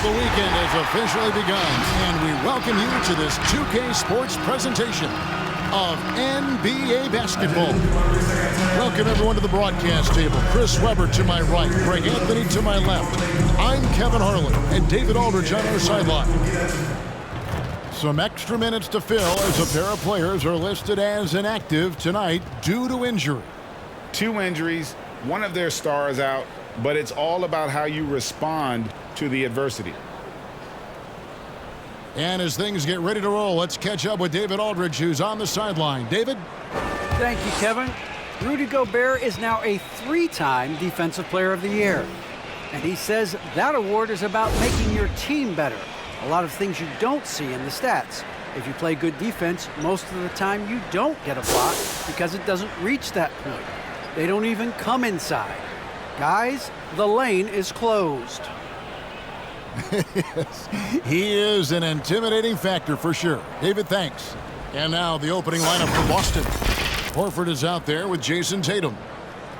Well, the weekend has officially begun, and we welcome you to this 2K Sports presentation of NBA basketball. Welcome, everyone, to the broadcast table. Chris Webber to my right, Greg Anthony to my left. I'm Kevin Harlan, and David Aldridge on our sideline. Some extra minutes to fill as a pair of players are listed as inactive tonight due to injury. 2 injuries, one of their stars out, but it's all about how you respond to the adversity. And as things get ready to roll, let's catch up with David Aldridge, who's on the sideline. David? Thank you, Kevin. Rudy Gobert is now a 3-time Defensive Player of the Year. And he says that award is about making your team better. A lot of things you don't see in the stats. If you play good defense, most of the time you don't get a block because it doesn't reach that point. They don't even come inside. Guys, the lane is closed. Yes, he is an intimidating factor for sure. David, thanks. And now the opening lineup for Boston. Horford is out there with Jason Tatum.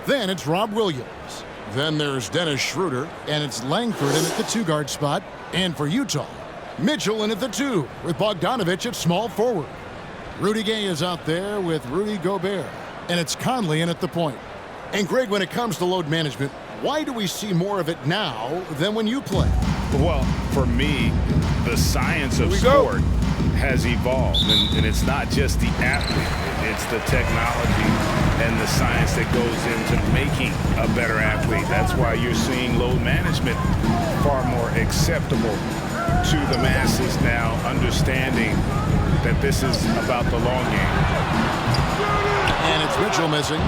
Then it's Rob Williams. Then there's Dennis Schroeder, and it's Langford in at the 2-guard spot. And for Utah, Mitchell in at the 2 with Bogdanović at small forward. Rudy Gay is out there with Rudy Gobert, and it's Conley in at the point. And Greg, when it comes to load management, why do we see more of it now than when you play? Well, for me, the science of sport has evolved, and it's not just the athlete. It's the technology and the science that goes into making a better athlete. That's why you're seeing load management far more acceptable to the masses now, understanding that this is about the long game. And it's Mitchell missing.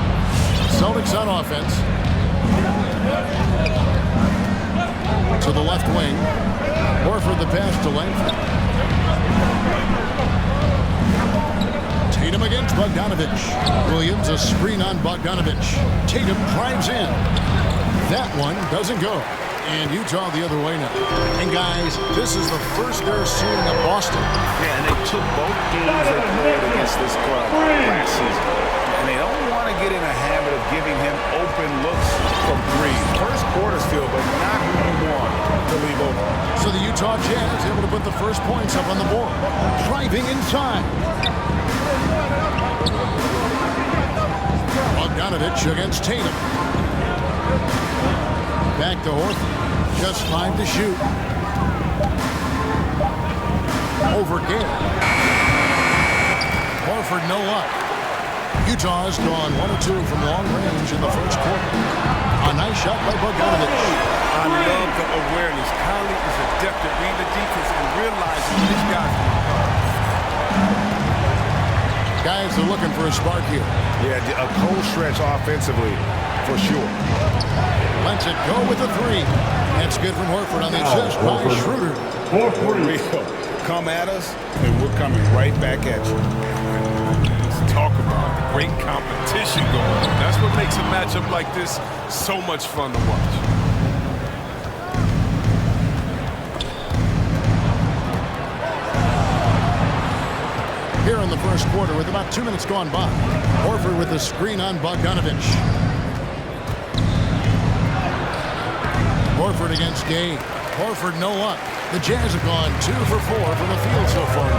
Celtics on offense. To the left wing. Horford the pass to Langford. Tatum against Bogdanović. Williams a screen on Bogdanović. Tatum drives in. That one doesn't go. And Utah the other way now. And guys, this is the first they're seeing of Boston. Yeah, and they took both games they played against this club last season. And they don't want to get in a habit of giving him open looks from 3. First quarter's feel, but not who you want to leave open. So the Utah Jazz able to put the first points up on the board. Driving inside. Bogdanović against Tatum. Back to Horford. Just 5 to shoot. Over Gay. Horford no luck. Utah has gone 1 or 2 from long range in the first quarter. A nice shot by Bogdanović. I love the awareness. Conley is adept at reading the defense and realizing this guy's Guys are looking for a spark here. Yeah, a cold stretch offensively, for sure. Lets it go with a 3. That's good from Horford on the assist by Schroeder. For real. Come at us, and we're coming right back at you. Let's talk about great competition going on. That's what makes a matchup like this so much fun to watch. Here in the first quarter with about 2 minutes gone by. Horford with the screen on Bogdanović. Horford against Gay. Horford no luck. The Jazz have gone 2 for 4 from the field so far.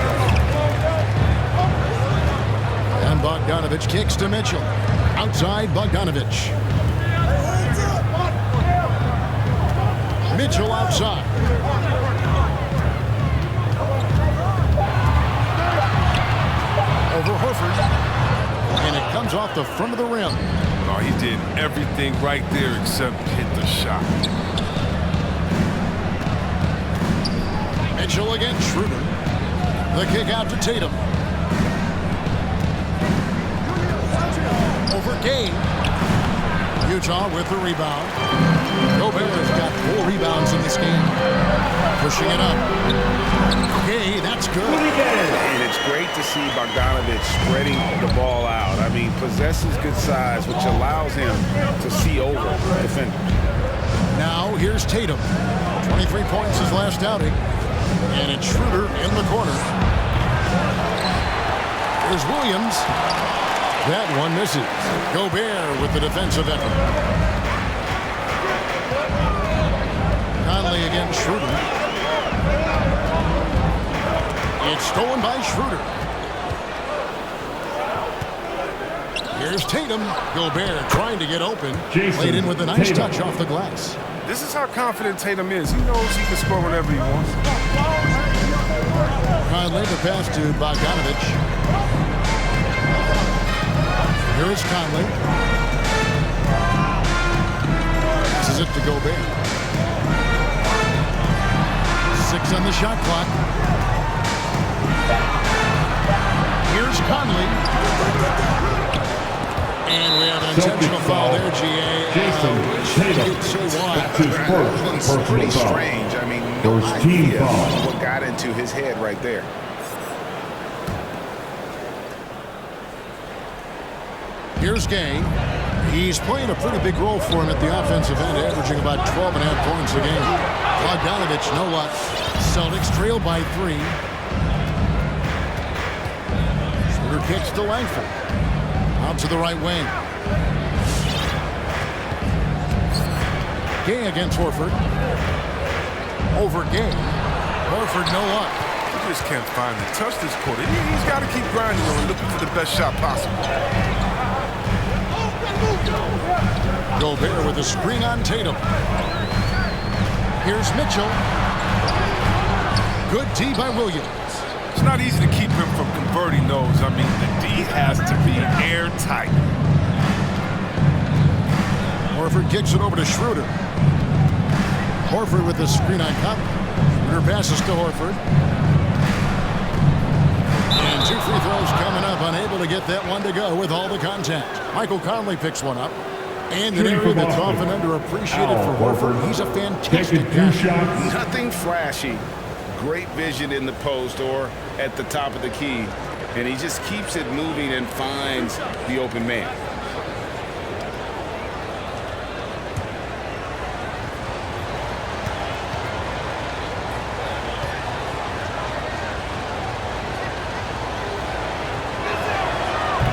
And Bogdanović kicks to Mitchell. Outside Bogdanović. Mitchell outside. Over Horford. And it comes off the front of the rim. Oh, he did everything right there except hit the shot. Mitchell against Schroeder. The kick out to Tatum. Over Gay. Utah with the rebound. Gobert has got 4 rebounds in this game. Pushing it up. Gay, that's good. And it's great to see Bogdanović spreading the ball out. I mean, possesses good size, which allows him to see over defenders. Now here's Tatum. 23 points his last outing. And it's Schroeder in the corner. Here's Williams. That one misses. Gobert with the defensive effort. Conley against Schroeder. It's stolen by Schroeder. Here's Tatum. Gobert trying to get open. Played in with a nice touch off the glass. This is how confident Tatum is. He knows he can score whenever he wants. Conley the pass to Bogdanovich. Here is Conley. This is it to Gobert. 6 on the shot clock. Here's Conley. And we have an intentional foul there, GA. Jason Tatum. That's his first It's pretty personal foul. strange. I mean, no First team idea foul. what got into his head right there. Here's Gay. He's playing a pretty big role for him at the offensive end, averaging about 12.5 points a game. Bogdanovich, no luck. Celtics trail by 3. Schroeder kicks to Langford. Out to the right wing. Gay against Horford. Over Gay. Horford, no luck. He just can't find the touch this quarter. He's got to keep grinding and looking for the best shot possible. Gobert with a screen on Tatum. Here's Mitchell. Good D by Williams. It's not easy to keep him from converting those. I mean, the D has to be airtight. Horford kicks it over to Schroeder. Horford with the screen on Conley. Schroeder passes to Horford. And 2 free throws coming up. Unable to get that one to go with all the contact. Michael Conley picks one up. And an area that's often underappreciated for Horford. He's a fantastic guy. Nothing flashy. Great vision in the post or at the top of the key. And he just keeps it moving and finds the open man.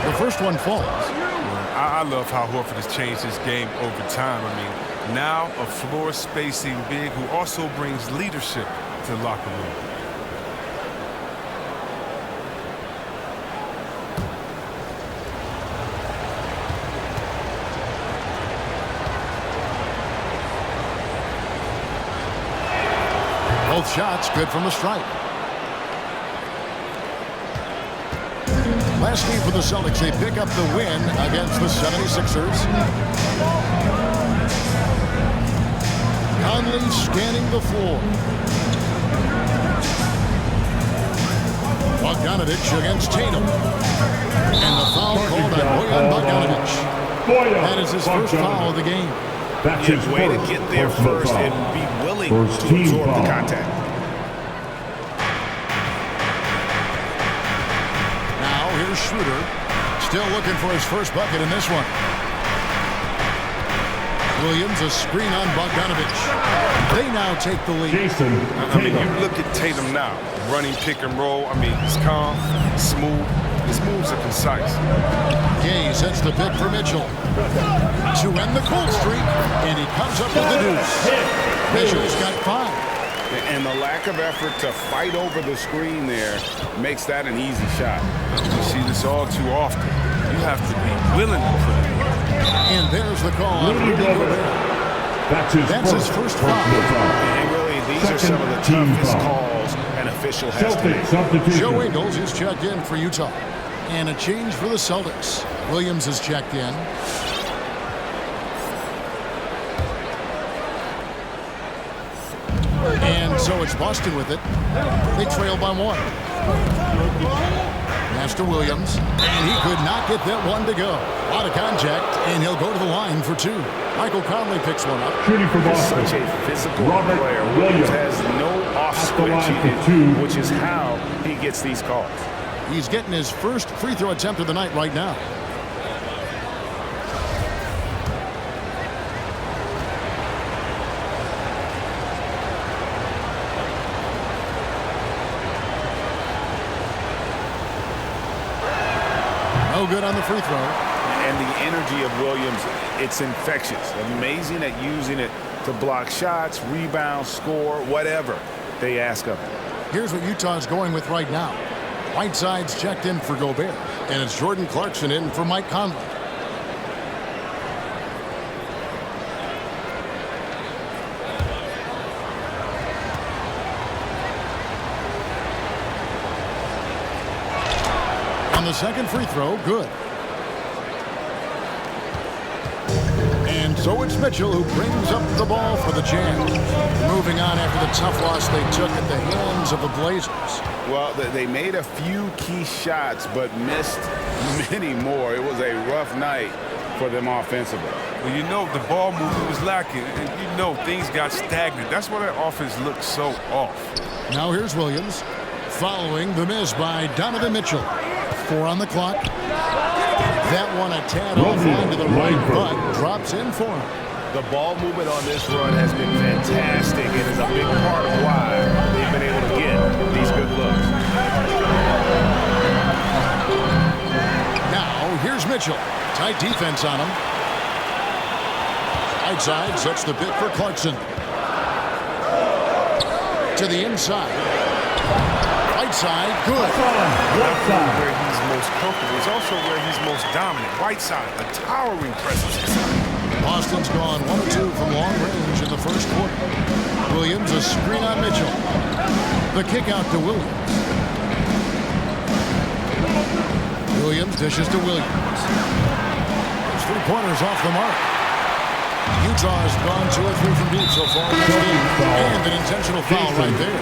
The first one falls. I love how Horford has changed his game over time. I mean, now a floor spacing big who also brings leadership to the locker room. Both shots good from the stripe. Last game for the Celtics, they pick up the win against the 76ers. Conley scanning the floor. Bogdanovich against Tatum. And the foul called on Bojan Bogdanovich. That is his first foul of the game. That's his Way to first get there personal first foul. and be willing First to team absorb foul. the contact. Now here's Schroeder. Still looking for his first bucket in this one. Williams, a screen on Bogdanovich. They now take the lead. Jason I mean, Tatum. you look at Tatum now, running pick and roll. I mean, he's calm, smooth. His moves are concise. Gay sets the pick for Mitchell to end the cold streak, and he comes up with the deuce. Mitchell's got 5. And the lack of effort to fight over the screen there makes that an easy shot. We see this all too often. You have to be willing to put it in. And there's the call on Rudy Rudy Gobert. Gobert. That's his first foul. personal foul. And really, these are some of the Second team toughest foul. calls an official has to make. Celtic substitution. Joe Ingles is checked in for Utah. And a change for the Celtics. Williams is checked in. And so it's Boston with it. They trail by 1. Pass to Williams. And he could not get that one to go. A lot of contact, and he'll go to the line for 2. Michael Conley picks one up. Shooting for Boston. Such a physical Robert player. Williams. Has no off At the line switch, for 2. which is how he gets these calls. He's getting his first free throw attempt of the night right now. No good on the free throw. And the energy of Williams, it's infectious. Amazing at using it to block shots, rebound, score, whatever. they ask of him. Here's what Utah's going with right now. Whiteside's checked in for Gobert, and it's Jordan Clarkson in for Mike Conley. On the second free throw, good. And so it's Mitchell who brings up the ball for the Jazz. Moving on after the tough loss they took at the hands of the Blazers. Well, they made a few key shots, but missed many more. It was a rough night for them offensively. Well, you know, the ball movement was lacking, and you know things got stagnant. That's why that offense looked so off. Now here's Williams, following the miss by Donovan Mitchell. 4 on the clock. That one a tad offline to the right, but drops in for him. The ball movement on this run has been fantastic. It is a big part of why they've been able to get these good looks. Now here's Mitchell. Tight defense on him. Outside sets the pick for Clarkson. To the inside. Whiteside, good. Where he's most comfortable. It's also where he's most dominant. Whiteside, a towering presence inside. Boston's gone 1 of 2 from long range in the first quarter. Williams, a screen on Mitchell. The kick out to Williams. Williams dishes to Williams. His 3 pointers off the mark. Utah has gone 2 or 3 from deep so far in this game. And an intentional foul right there.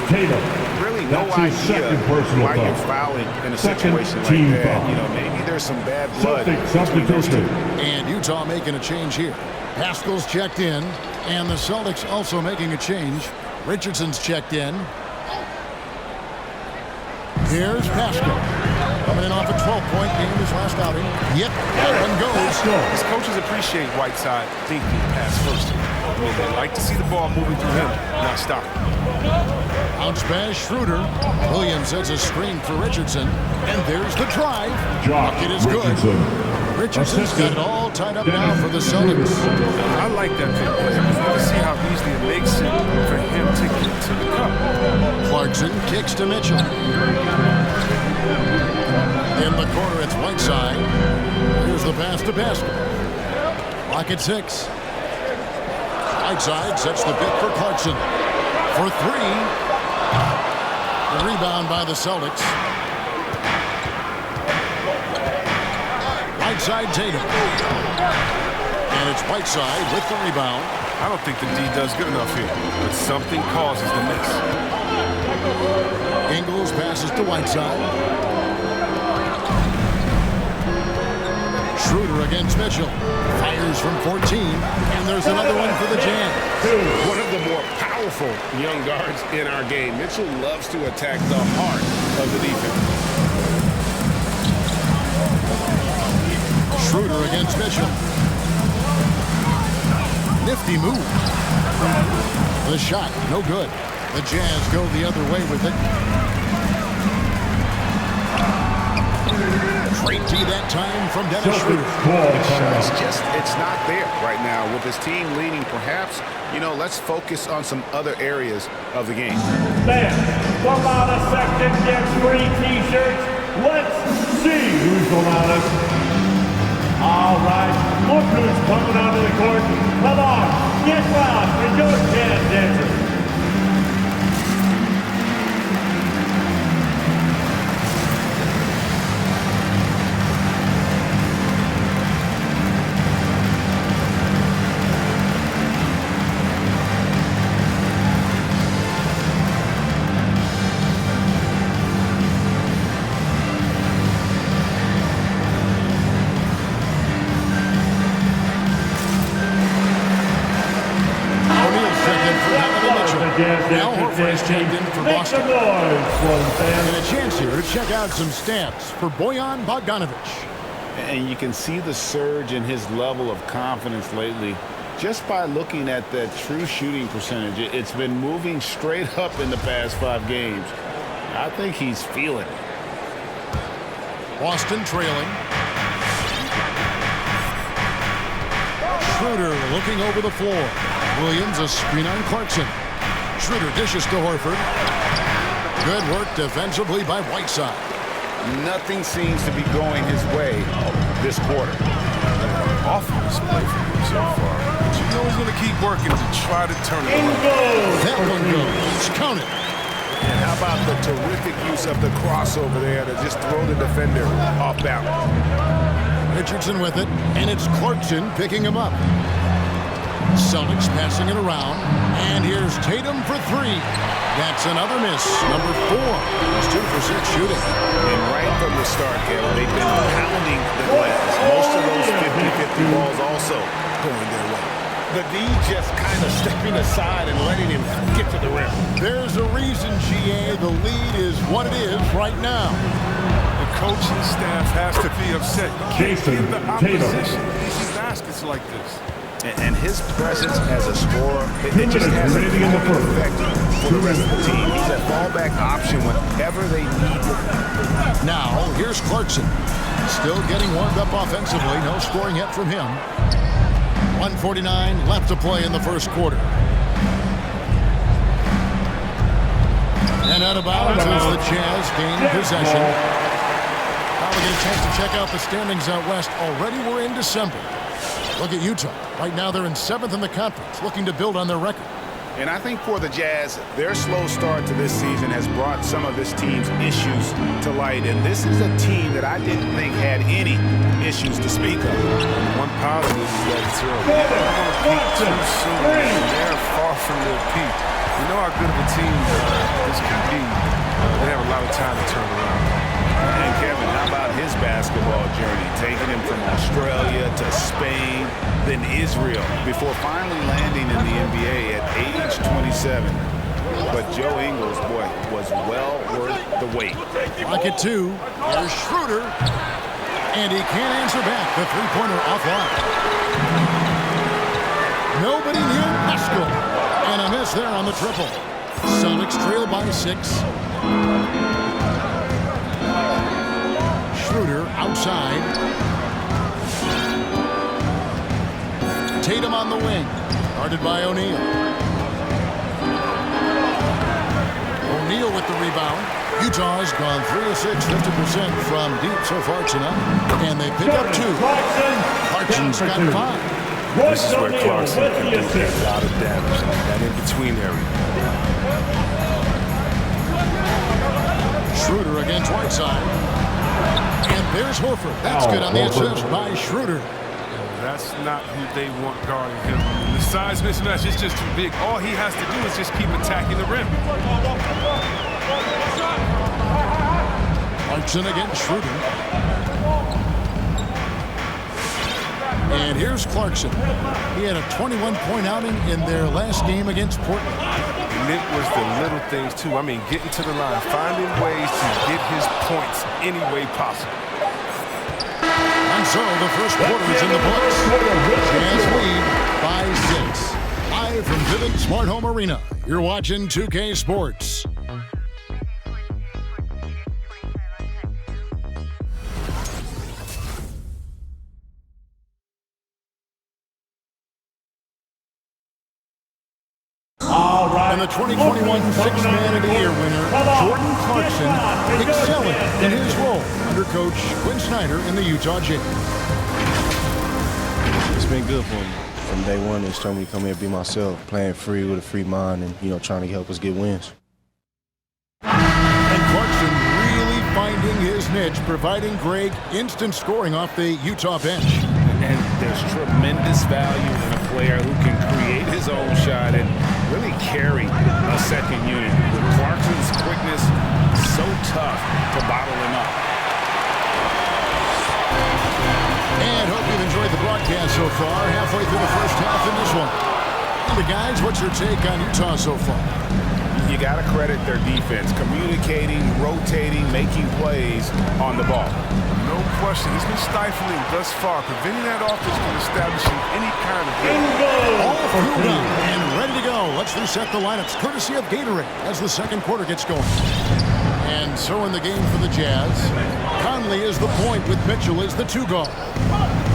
Really no idea why you're fouling in a situation like that. You know, maybe there's some bad blood between those two. And Utah making a change here. Pascal's checked in, and the Celtics also making a change. Richardson's checked in. Here's Pascal. Coming in off a 12-point game his last outing. Yep, that one goes. His coaches appreciate Whiteside thinking pass first. They like to see the ball moving through him, not stopping. Bounce pass, Schroeder. Williams sets a screen for Richardson. And there's the drive. Bucket is good. Richardson's got it all tied up now for the Celtics. I like that pick. You see how easily it makes it for him to get to the cup. Clarkson kicks to Mitchell. In the corner, it's Whiteside. Here's the pass to Pascal. Clock at 6. Whiteside sets the pick for Clarkson. For 3. The rebound by the Celtics. Whiteside Tatum. And it's Whiteside with the rebound. I don't think the D does good enough here, but something causes the miss. Ingles passes to Whiteside. Schroeder against Mitchell. Fires from 14. And there's another one for the Jazz. One of the more powerful young guards in our game. Mitchell loves to attack the heart of the defense. Schroeder against Mitchell. Nifty move. The shot, no good. The Jazz go the other way with it. Great D that time from Dennis Schroeder. It's not there right now with his team leading. Perhaps, you know, let's focus on some other areas of the game. Fans, come out of section, get free T-shirts. Let's see who's the loudest. All right, look who's coming onto the court. Come on, get loud for your Jazz dancers. Now Horford's checked in for Boston. And a chance here to check out some stats for Bojan Bogdanovic. And you can see the surge in his level of confidence lately just by looking at that true shooting percentage. It's been moving straight up in the past 5 games. I think he's feeling it. Boston trailing. Schroeder looking over the floor. Williams a screen on Clarkson. Schroeder dishes to Horford. Good work defensively by Whiteside. Nothing seems to be going his way this quarter. Awful display from him so far. But you know he's going to keep working to try to turn it around. That one goes. Count it. And how about the terrific use of the crossover there to just throw the defender off balance? Richardson with it, and it's Clarkson picking him up. Celtics passing it around, and here's Tatum for three. That's another miss. Number 4. He's 2 for 6 shooting. And right from the start, Kevin, they've been pounding the glass. Most of those 50-50 balls also going their way. The D just kind of stepping aside and letting him get to the rim. There's a reason, GA, the lead is what it is right now. The coaching staff has to be upset. You can't give the opposition easy baskets like this. And his presence as a scorer, it just has a big effect for the rest of the team. He's a fallback option whenever they need him. Now, here's Clarkson. Still getting warmed up offensively. No scoring yet from him. 1:49 left to play in the first quarter. And out of bounds as the Jazz gain possession. Now we get a chance to check out the standings out west. Already we're in December. Look at Utah. Right now they're in 7th in the conference, looking to build on their record. And I think for the Jazz, their slow start to this season has brought some of this team's issues to light. And this is a team that I didn't think had any issues to speak of. One positive is that it's early. They don't want to peak too soon. They're far from their peak. You know how good of a team this can be. They have a lot of time to turn around. And Kevin, how about his basketball journey? Taking him from Australia to Spain, then Israel, before finally landing in the NBA at age 27. But Joe Ingles, boy, was well worth the wait. Pocket 2. Here's Schroeder. And he can't answer back. The three-pointer offline. Nobody near Pascal. And a miss there on the triple. Celtics trail by 6. Schroeder outside. Tatum on the wing. Guarded by O'Neal. O'Neal with the rebound. Utah's gone 3 of 6, 50% from deep so far tonight. And they pick up 2. Clarkson's got 5. This is where Clarkson can do a lot of damage in that in-between area. Schroeder against Whiteside. And there's Horford. That's good on the assist by Schroeder. That's not who they want guarding him. The size mismatch is just too big. All he has to do is just keep attacking the rim. Clarkson against Schroeder. And here's Clarkson. He had a 21-point outing in their last game against Portland. And it was the little things, too. I mean, getting to the line, finding ways to get his points any way possible. And so the first quarter is in the books. Jazz lead by 6. Live from Vivint Smart Home Arena, you're watching 2K Sports. And the 2021 Sixth Man of the Year winner, Jordan Clarkson, excelling in his role under Coach Quinn Snyder in the Utah Jazz. It's been good for me. From day one, it's told me to come here and be myself, playing free with a free mind and, trying to help us get wins. And Clarkson really finding his niche, providing Greg instant scoring off the Utah bench. And there's tremendous value in a player who can create his own shot and really carry a second unit. With Clarkson's quickness, so tough to bottle him up. And hope you've enjoyed the broadcast so far. Halfway through the first half in this one. And the guys, what's your take on Utah so far? You got to credit their defense, communicating, rotating, making plays on the ball. No question. It's been stifling thus far, preventing that offense from establishing any kind of game. All fueled up and ready to go. Let's reset the lineups, courtesy of Gatorade, as the second quarter gets going. And so in the game for the Jazz, Conley is the point with Mitchell as the 2 guard.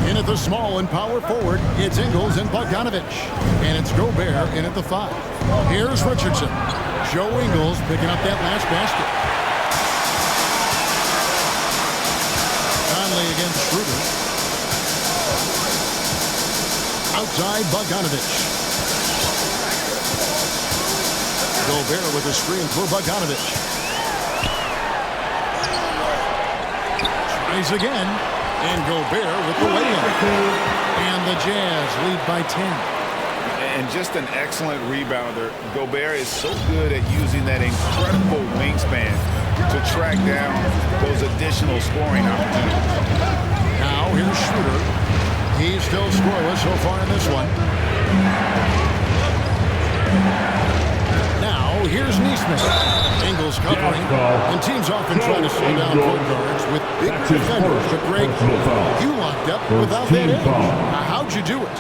In at the small and power forward, it's Ingles and Bogdanovich. And it's Gobert in at the 5. Here's Richardson. Joe Ingles picking up that last basket. Conley against Schroeder. Outside Bogdanovich. Gobert with a screen for Bogdanovich. Tries again. And Gobert with the layup. And the Jazz lead by 10. And just an excellent rebounder. Gobert is so good at using that incredible wingspan to track down those additional scoring opportunities. Now here's Schroeder. He's still scoreless so far in this one. Now here's Neesmith. Ingles covering. And teams often try to slow down point guards with big defenders. But Greg, you locked up without that edge. How'd you do it?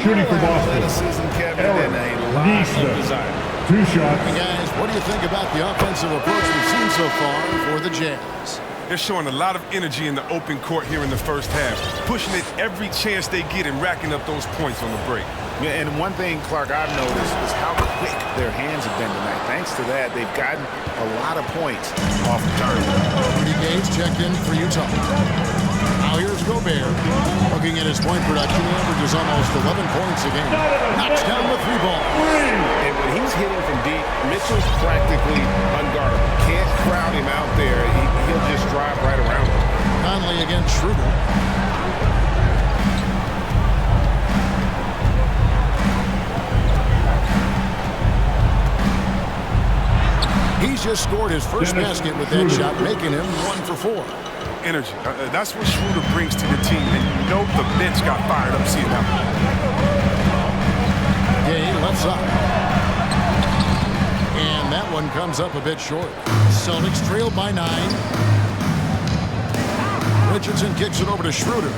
Shooting for Boston. Athleticism, Kevin, and a lot of desire. 2 shots. Hey guys, what do you think about the offensive approach we've seen so far for the Jazz? They're showing a lot of energy in the open court here in the first half, pushing it every chance they get and racking up those points on the break. Yeah, and one thing, Clark, I've noticed is how quick their hands have been tonight. Thanks to that, they've gotten a lot of points off the turnover. Rudy Gage checked in for Utah. Now here's Gobert. Looking at his point production, he averages almost 11 points a game. Knocks down the 3 ball. And when he's hitting from deep, Mitchell's practically unguardable. Can't crowd him out there. He'll just drive right around him. Conley against Schroeder. He's just scored his first basket with that shot, making him 1 for 4. Energy. That's what Schroeder brings to your team, and you know the bench got fired up seeing that. Gay left side. And that one comes up a bit short. Celtics trailed by 9. Richardson kicks it over to Schroeder.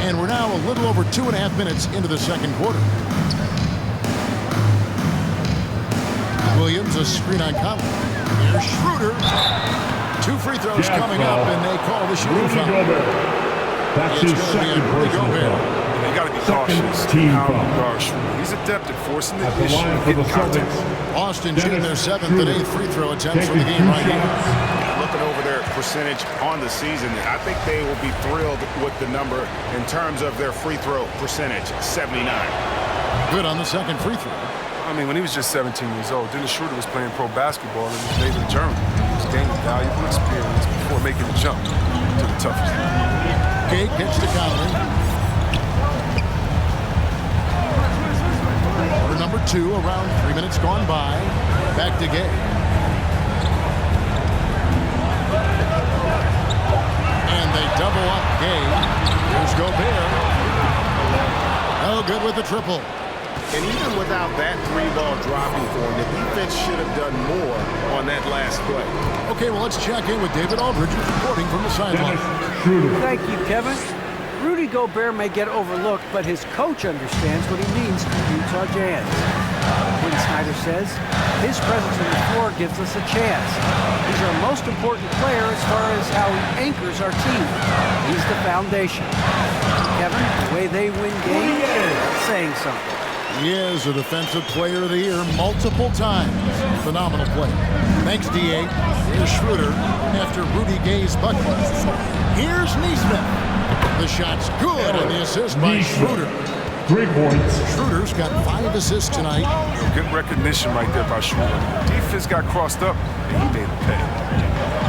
And we're now a little over 2.5 minutes into the second quarter. Williams, a screen on Conley. Here's Schroeder. 2 free throws coming up, and they call the shooting foul. That's his second personal foul. They got to be cautious. Team How foul. to guard Schroeder. He's adept at forcing the At the issue line and for the getting contact. Celtics. Boston shooting their 7th and 8th free throw attempts for the Taking game 2 right here. shots. Looking over their percentage on the season, I think they will be thrilled with the number in terms of their free throw percentage, 79. Good on the second free throw. I mean, when he was just 17 years old, Dennis Schroeder was playing pro basketball in his native Germany. He was gaining valuable experience before making the jump to the toughest league. Gay gets to Conley. Quarter number 2, around 3 minutes gone by. Back to Gay. And they double up Gay. Here's Gobert. Oh, good with the triple. And even without that 3-ball dropping for him, the defense should have done more on that last play. Okay, well, let's check in with David Aldridge, who's reporting from the sideline. Thank you, Kevin. Rudy Gobert may get overlooked, but his coach understands what he means to the Utah Jazz. Quinn Snyder says, his presence on the floor gives us a chance. He's our most important player as far as how he anchors our team. He's the foundation. Kevin, the way they win games is saying something. He is a Defensive Player of the Year multiple times. Phenomenal play. Thanks, D.A. Here's Schroeder after Rudy Gay's bucket. Here's Neesmith. The shot's good, and the assist by Schroeder. 3 points. Schroeder's got 5 assists tonight. Good recognition right there by Schroeder. Defense got crossed up, and he made it pay.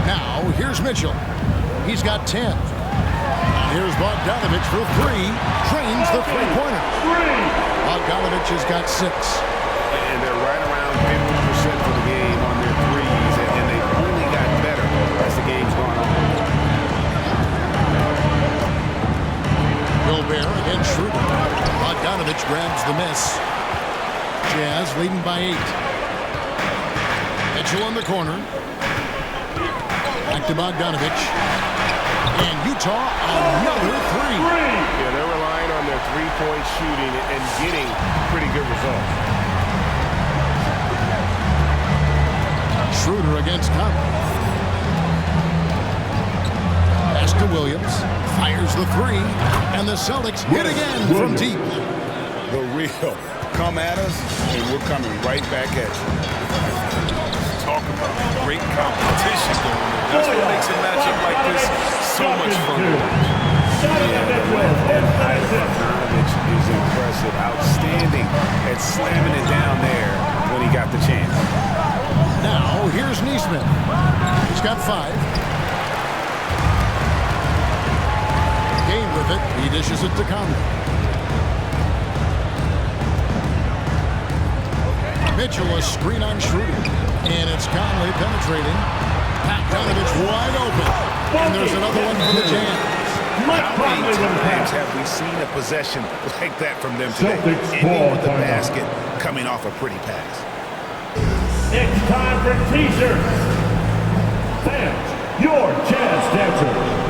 Now, here's Mitchell. He's got 10. Here's Bogdanovich for 3. Trains the three-pointer. Bogdanovich has got 6. And they're right around 50% for the game on their threes, and they've really got better as the game's gone on. Gobert against Schroeder. Bogdanovich grabs the miss. Jazz leading by 8. Mitchell in the corner. Back to Bogdanovich. And Utah, another 3. Yeah, they're relying on their three-point shooting and getting pretty good results. Schroeder against Conley. Williams. Fires the three. And the Celtics hit again from deep. The real come at us, and we're coming right back at you. Talk about great competition going on. That's what makes a matchup like this so much fun. And Bogdanovich is impressive, outstanding at slamming it down there when he got the chance. Now, here's Neesmith. He's got 5. Game with it. He dishes it to Conley. Mitchell, a screen on Schroeder. And it's Conley penetrating. Bogdanovich wide open. And there's another one for the Jazz. How many times have we seen a possession like that from them today? Ending with the basket coming off a pretty pass. It's time for T-shirts. Fans, your Jazz dancers.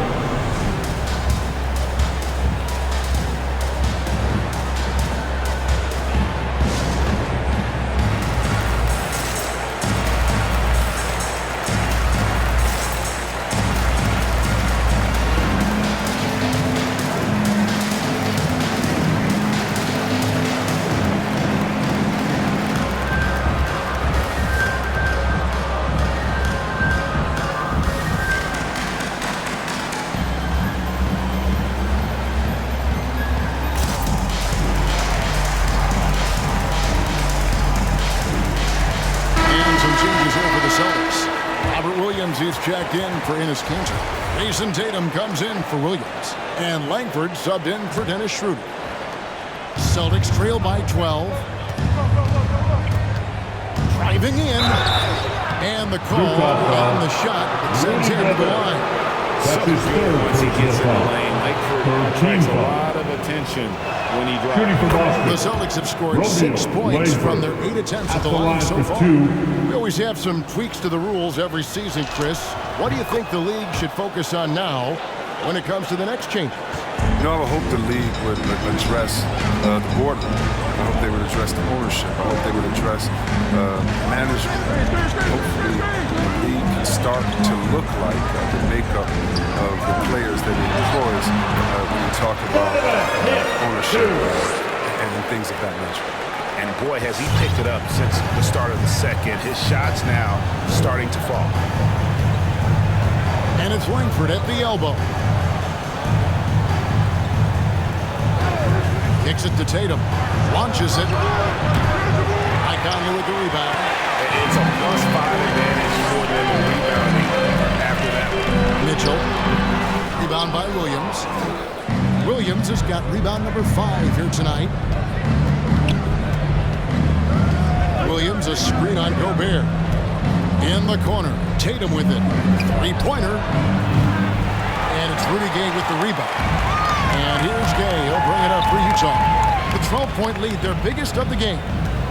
He's checked in for Enes Kanter. Jason Tatum comes in for Williams. And Langford subbed in for Dennis Schroeder. Celtics trail by 12. Driving in. And the call on the shot sends him to the line. So good once he gets in the lane. Langford attracts a lot of attention when he drives. The Celtics have scored 6 points from their 8 attempts at the line so far. We always have some tweaks to the rules every season, Chris. What do you think the league should focus on now when it comes to the next changes? You know, I would hope the league would address the boardroom. I hope they would address the ownership. I hope they would address management. Hopefully, the league can start to look like the makeup of the players that it employs when you talk about ownership and things of that nature. And boy, has he picked it up since the start of the second. His shots now starting to fall. And it's Langford at the elbow. Kicks it to Tatum. Launches it. Conley with the rebound. It's a +5 advantage for them in rebounding after that. Mitchell. Rebound by Williams. Williams has got rebound number 5 here tonight. Williams, a screen on Gobert. In the corner. Tatum with it. 3-pointer. And it's Rudy Gay with the rebound. And here's Gay. He'll bring it up for Utah. The 12-point lead, their biggest of the game.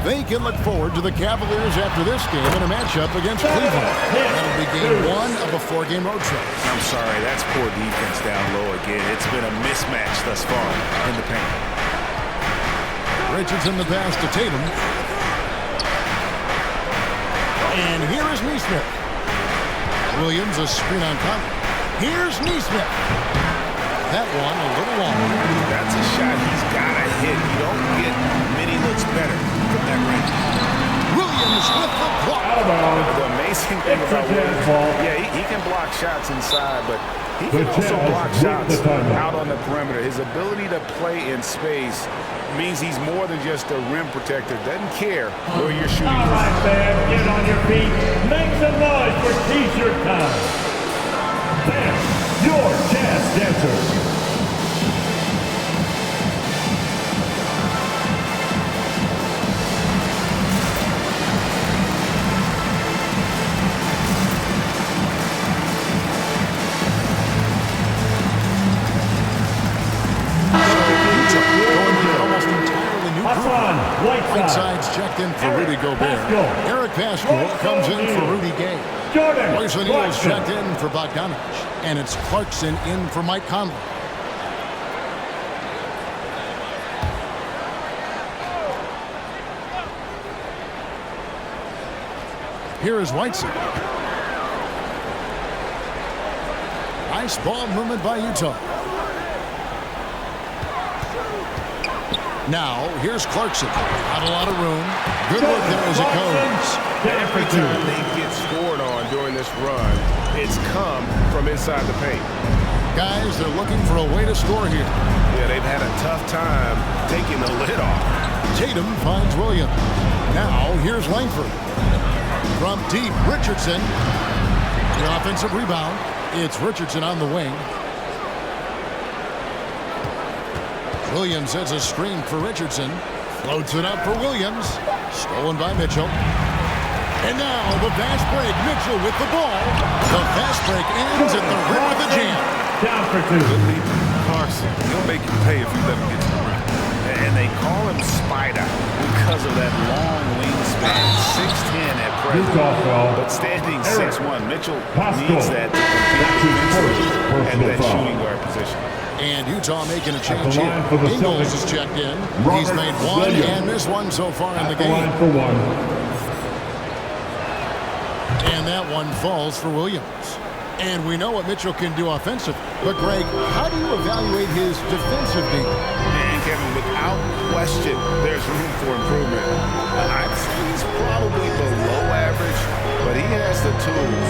They can look forward to the Cavaliers after this game in a matchup against Cleveland. That'll be game 1 of a 4-game road trip. I'm sorry, that's poor defense down low again. It's been a mismatch thus far in the paint. Richardson the pass to Tatum. And here is Neesmith. Williams a screen on Conley. Here's Neesmith. That one a little long. That's a shot he's got to hit. You don't get many looks better from that range. Williams with the block. The amazing thing about Williams, he can block shots inside, but he can also block shots out on the perimeter. His ability to play in space means he's more than just a rim protector. Doesn't care where you're shooting. All right, fans, get on your feet. Make some noise for T-shirt time. Fans, your Jazz dancers. Whiteside's checked in for Rudy Gobert. Eric Pascal comes in for Rudy Gay. Royce O'Neal's checked in for Bogdanovich. And it's Clarkson in for Mike Conley. Here is Whiteside. Nice ball movement by Utah. Now, here's Clarkson. Not a lot of room. Good look there as it goes. Every time they get scored on during this run, it's come from inside the paint. Guys, they're looking for a way to score here. Yeah, they've had a tough time taking the lid off. Tatum finds Williams. Now, here's Langford. From deep, Richardson. The offensive rebound. It's Richardson on the wing. Williams has a screen for Richardson. Floats it up for Williams. Stolen by Mitchell. And now the fast break. Mitchell with the ball. The fast break ends at the rim of the jam. Down for 2. Good lead from Clarkson. He'll make you pay if you let him get to the rim. And they call him Spider because of that long wingspan. 6'10" at present, but standing 6'1". Mitchell needs that to compete and that shooting guard position. And Utah making a change here. Ingles is checked in. He's made one and missed one so far in the game. And that one falls for Williams. And we know what Mitchell can do offensively. But, Greg, how do you evaluate his defensive game? And, Kevin, without question, there's room for improvement. I'd say he's probably below average, but he has the tools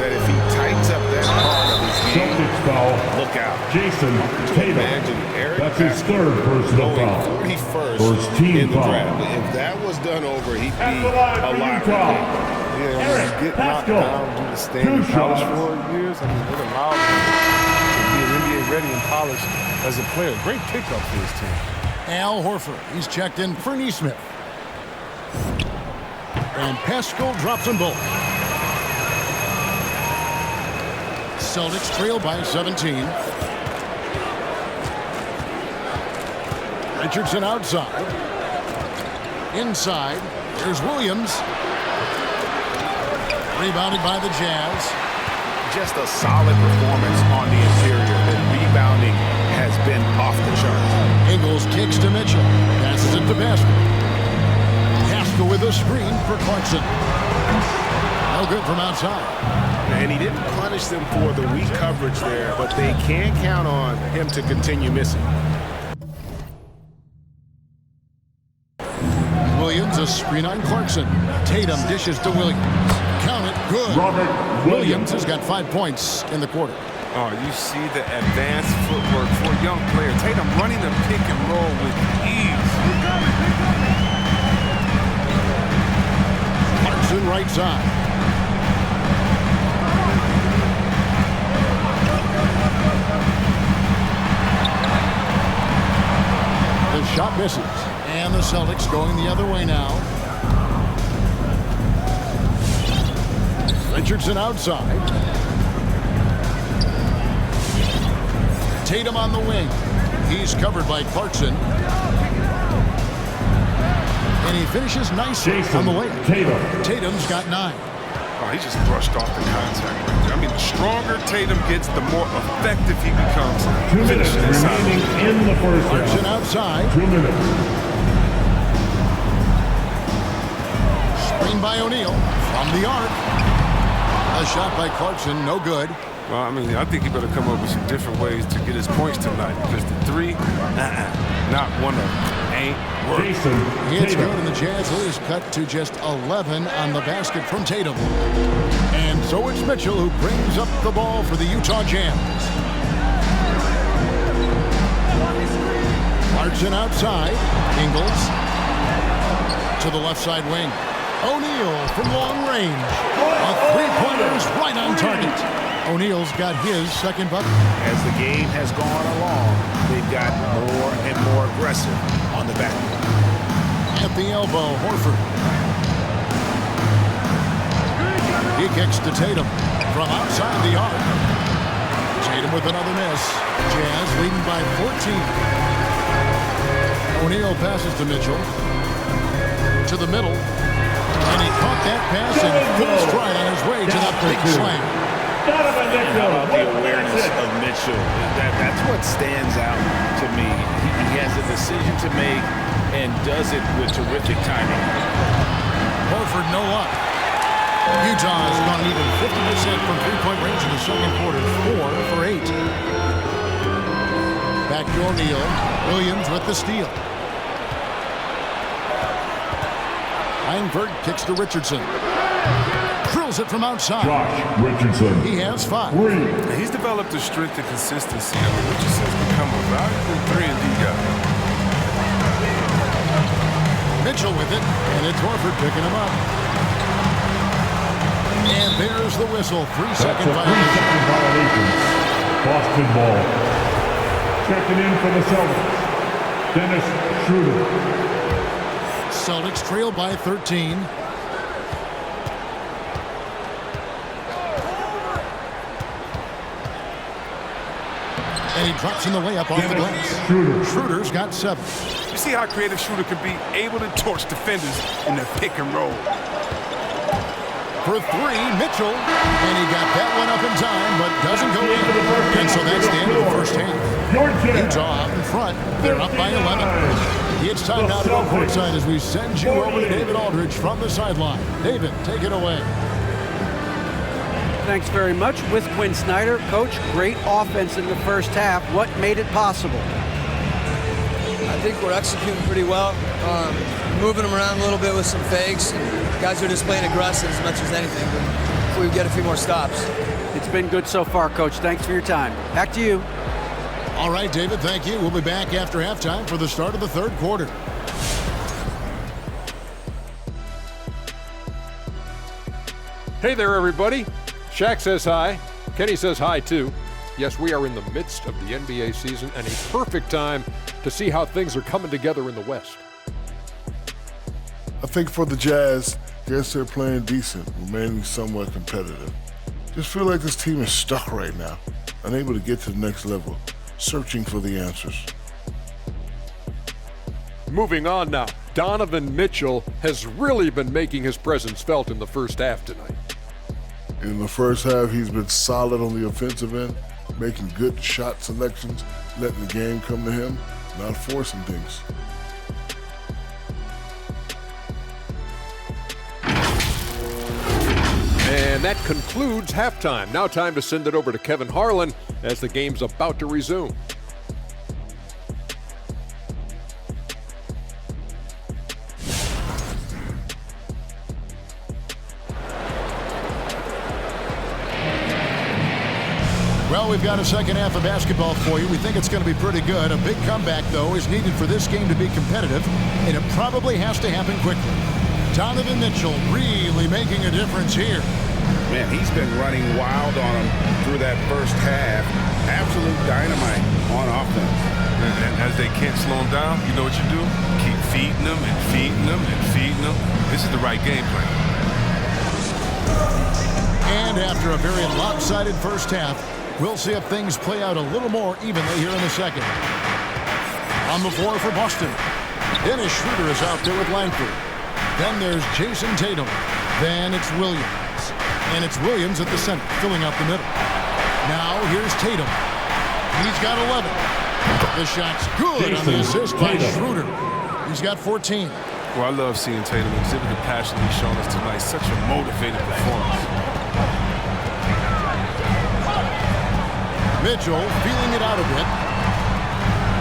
that if he tightens up that part of his game, look out. Jason Tatum. Imagine Eric That's his third personal going foul. 41st First team in the foul. draft. If that was done over, he'd be At the line a for lot. Utah. Yeah, when you get knocked Pascal. down due to staying in 2 college shots. for years, I mean, it allowed him to be an NBA ready and polished as a player. Great pickup for his team. Al Horford. He's checked in for Neesmith. And Pascal drops them both. Celtics trail by 17. Richardson outside. Inside. There's Williams. Rebounded by the Jazz. Just a solid performance on the interior. The rebounding has been off the charts. Ingles kicks to Mitchell. Passes it to Pascal. Pascal with a screen for Clarkson. No good from outside. And he didn't punish them for the weak coverage there, but they can't count on him to continue missing. Williams a screen on Clarkson. Tatum dishes to Williams. Count it. Good. Robert Williams has got 5 points in the quarter. Oh, you see the advanced footwork for a young player. Tatum running the pick and roll with ease. Clarkson right side. The shot misses. And the Celtics going the other way now. Richardson outside. Tatum on the wing. He's covered by Clarkson. And he finishes nicely on the wing. Tatum's got 9. Oh, he just brushed off the contact. I mean, the stronger Tatum gets, the more effective he becomes. 2 minutes remaining in the first Clarkson half. outside. 2 minutes. Screen by O'Neal from the arc. A shot by Clarkson, no good. Well, I mean, I think he better come up with some different ways to get his points tonight because the 3, not one of them. Ain't working. It's good, and the Jazz lead is cut to just 11 on the basket from Tatum. And so it's Mitchell who brings up the ball for the Utah Jazz. Clarkson outside. Ingles to the left side wing. O'Neal from long range. A three-pointer is right on target. O'Neal's got his second bucket. As the game has gone along, they've gotten more and more aggressive on the back. At the elbow, Horford. He kicks to Tatum from outside the arc. Tatum with another miss. Jazz leading by 14. O'Neal passes to Mitchell. To the middle. And he caught that pass in full stride on his way to that big slam. And how about the awareness of Mitchell? That's what stands out to me. He has a decision to make and does it with terrific timing. Horford, no luck. Utah has gone even 50% from three-point range in the second quarter, 4 for 8. Back to O'Neal. Williams with the steal. Langford kicks to Richardson. Drills it from outside. Josh Richardson. He has 5. He's developed a strength and consistency. Richardson's become a valuable 3-and-D guy. Mitchell with it, and it's Horford picking him up. And there's the whistle. 3-second violation. 3-second violation. Boston ball. Checking in for the Celtics. Dennis Schroeder. Celtics trail by 13. And he drops in the layup off the glass. Schroeder's got 7. You see how creative Schroeder can be, able to torch defenders in the pick and roll. For 3, Mitchell. And he got that one up in time, but doesn't go in. And so that's the end of the first half. Utah out in front. They're up by 11. It's time now to go courtside as we send you over to David Aldridge from the sideline. David, take it away. Thanks very much. With Quinn Snyder, Coach, great offense in the first half. What made it possible? I think we're executing pretty well. Moving them around a little bit with some fakes. And guys are just playing aggressive as much as anything. But if we get a few more stops. It's been good so far, Coach. Thanks for your time. Back to you. All right, David, thank you. We'll be back after halftime for the start of the third quarter. Hey there, everybody. Shaq says hi. Kenny says hi, too. Yes, we are in the midst of the NBA season and a perfect time to see how things are coming together in the West. I think for the Jazz, yes, they're playing decent, remaining somewhat competitive. Just feel like this team is stuck right now, unable to get to the next level, searching for the answers. Moving on now, Donovan Mitchell has really been making his presence felt in the first half tonight. In the first half, he's been solid on the offensive end, making good shot selections, letting the game come to him, not forcing things. And that concludes halftime. Now time to send it over to Kevin Harlan as the game's about to resume. Well, we've got a second half of basketball for you. We think it's going to be pretty good. A big comeback, though, is needed for this game to be competitive, and it probably has to happen quickly. Donovan Mitchell really making a difference here. Man, he's been running wild on him through that first half. Absolute dynamite on offense. And as they can't slow him down, you know what you do? Keep feeding them and feeding them and feeding them. This is the right game plan. And after a very lopsided first half, we'll see if things play out a little more evenly here in the second. On the floor for Boston, Dennis Schroeder is out there with Langford. Then there's Jason Tatum. Then it's Williams. And it's Williams at the center, filling out the middle. Now here's Tatum. He's got 11. The shot's good on the assist by Schroeder. He's got 14. Well, I love seeing Tatum exhibit the passion he's shown us tonight. Such a motivated performance. Mitchell feeling it out a bit.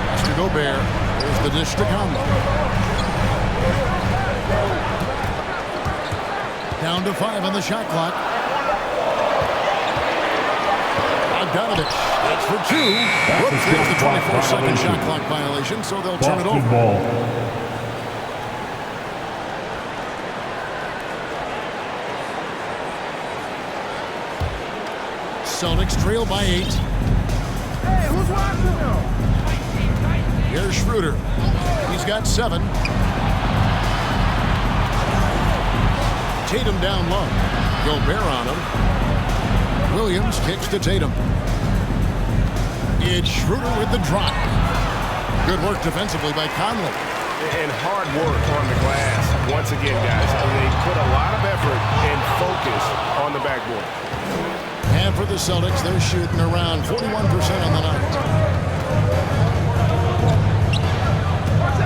Pass to Gobert. There's the dish to Conley. Down to 5 on the shot clock. Bogdanovich. That's for 2. Whoops, there's the 24-second shot clock violation, so they'll turn it over. Celtics trail by 8. Hey, who's watching them? Here's Schroeder. He's got 7. Tatum down low. Gobert on him. Williams kicks to Tatum. It's Schroeder with the drop. Good work defensively by Conley. And hard work on the glass. Once again, guys, they put a lot of effort and focus on the backboard. And for the Celtics, they're shooting around 41% on the night.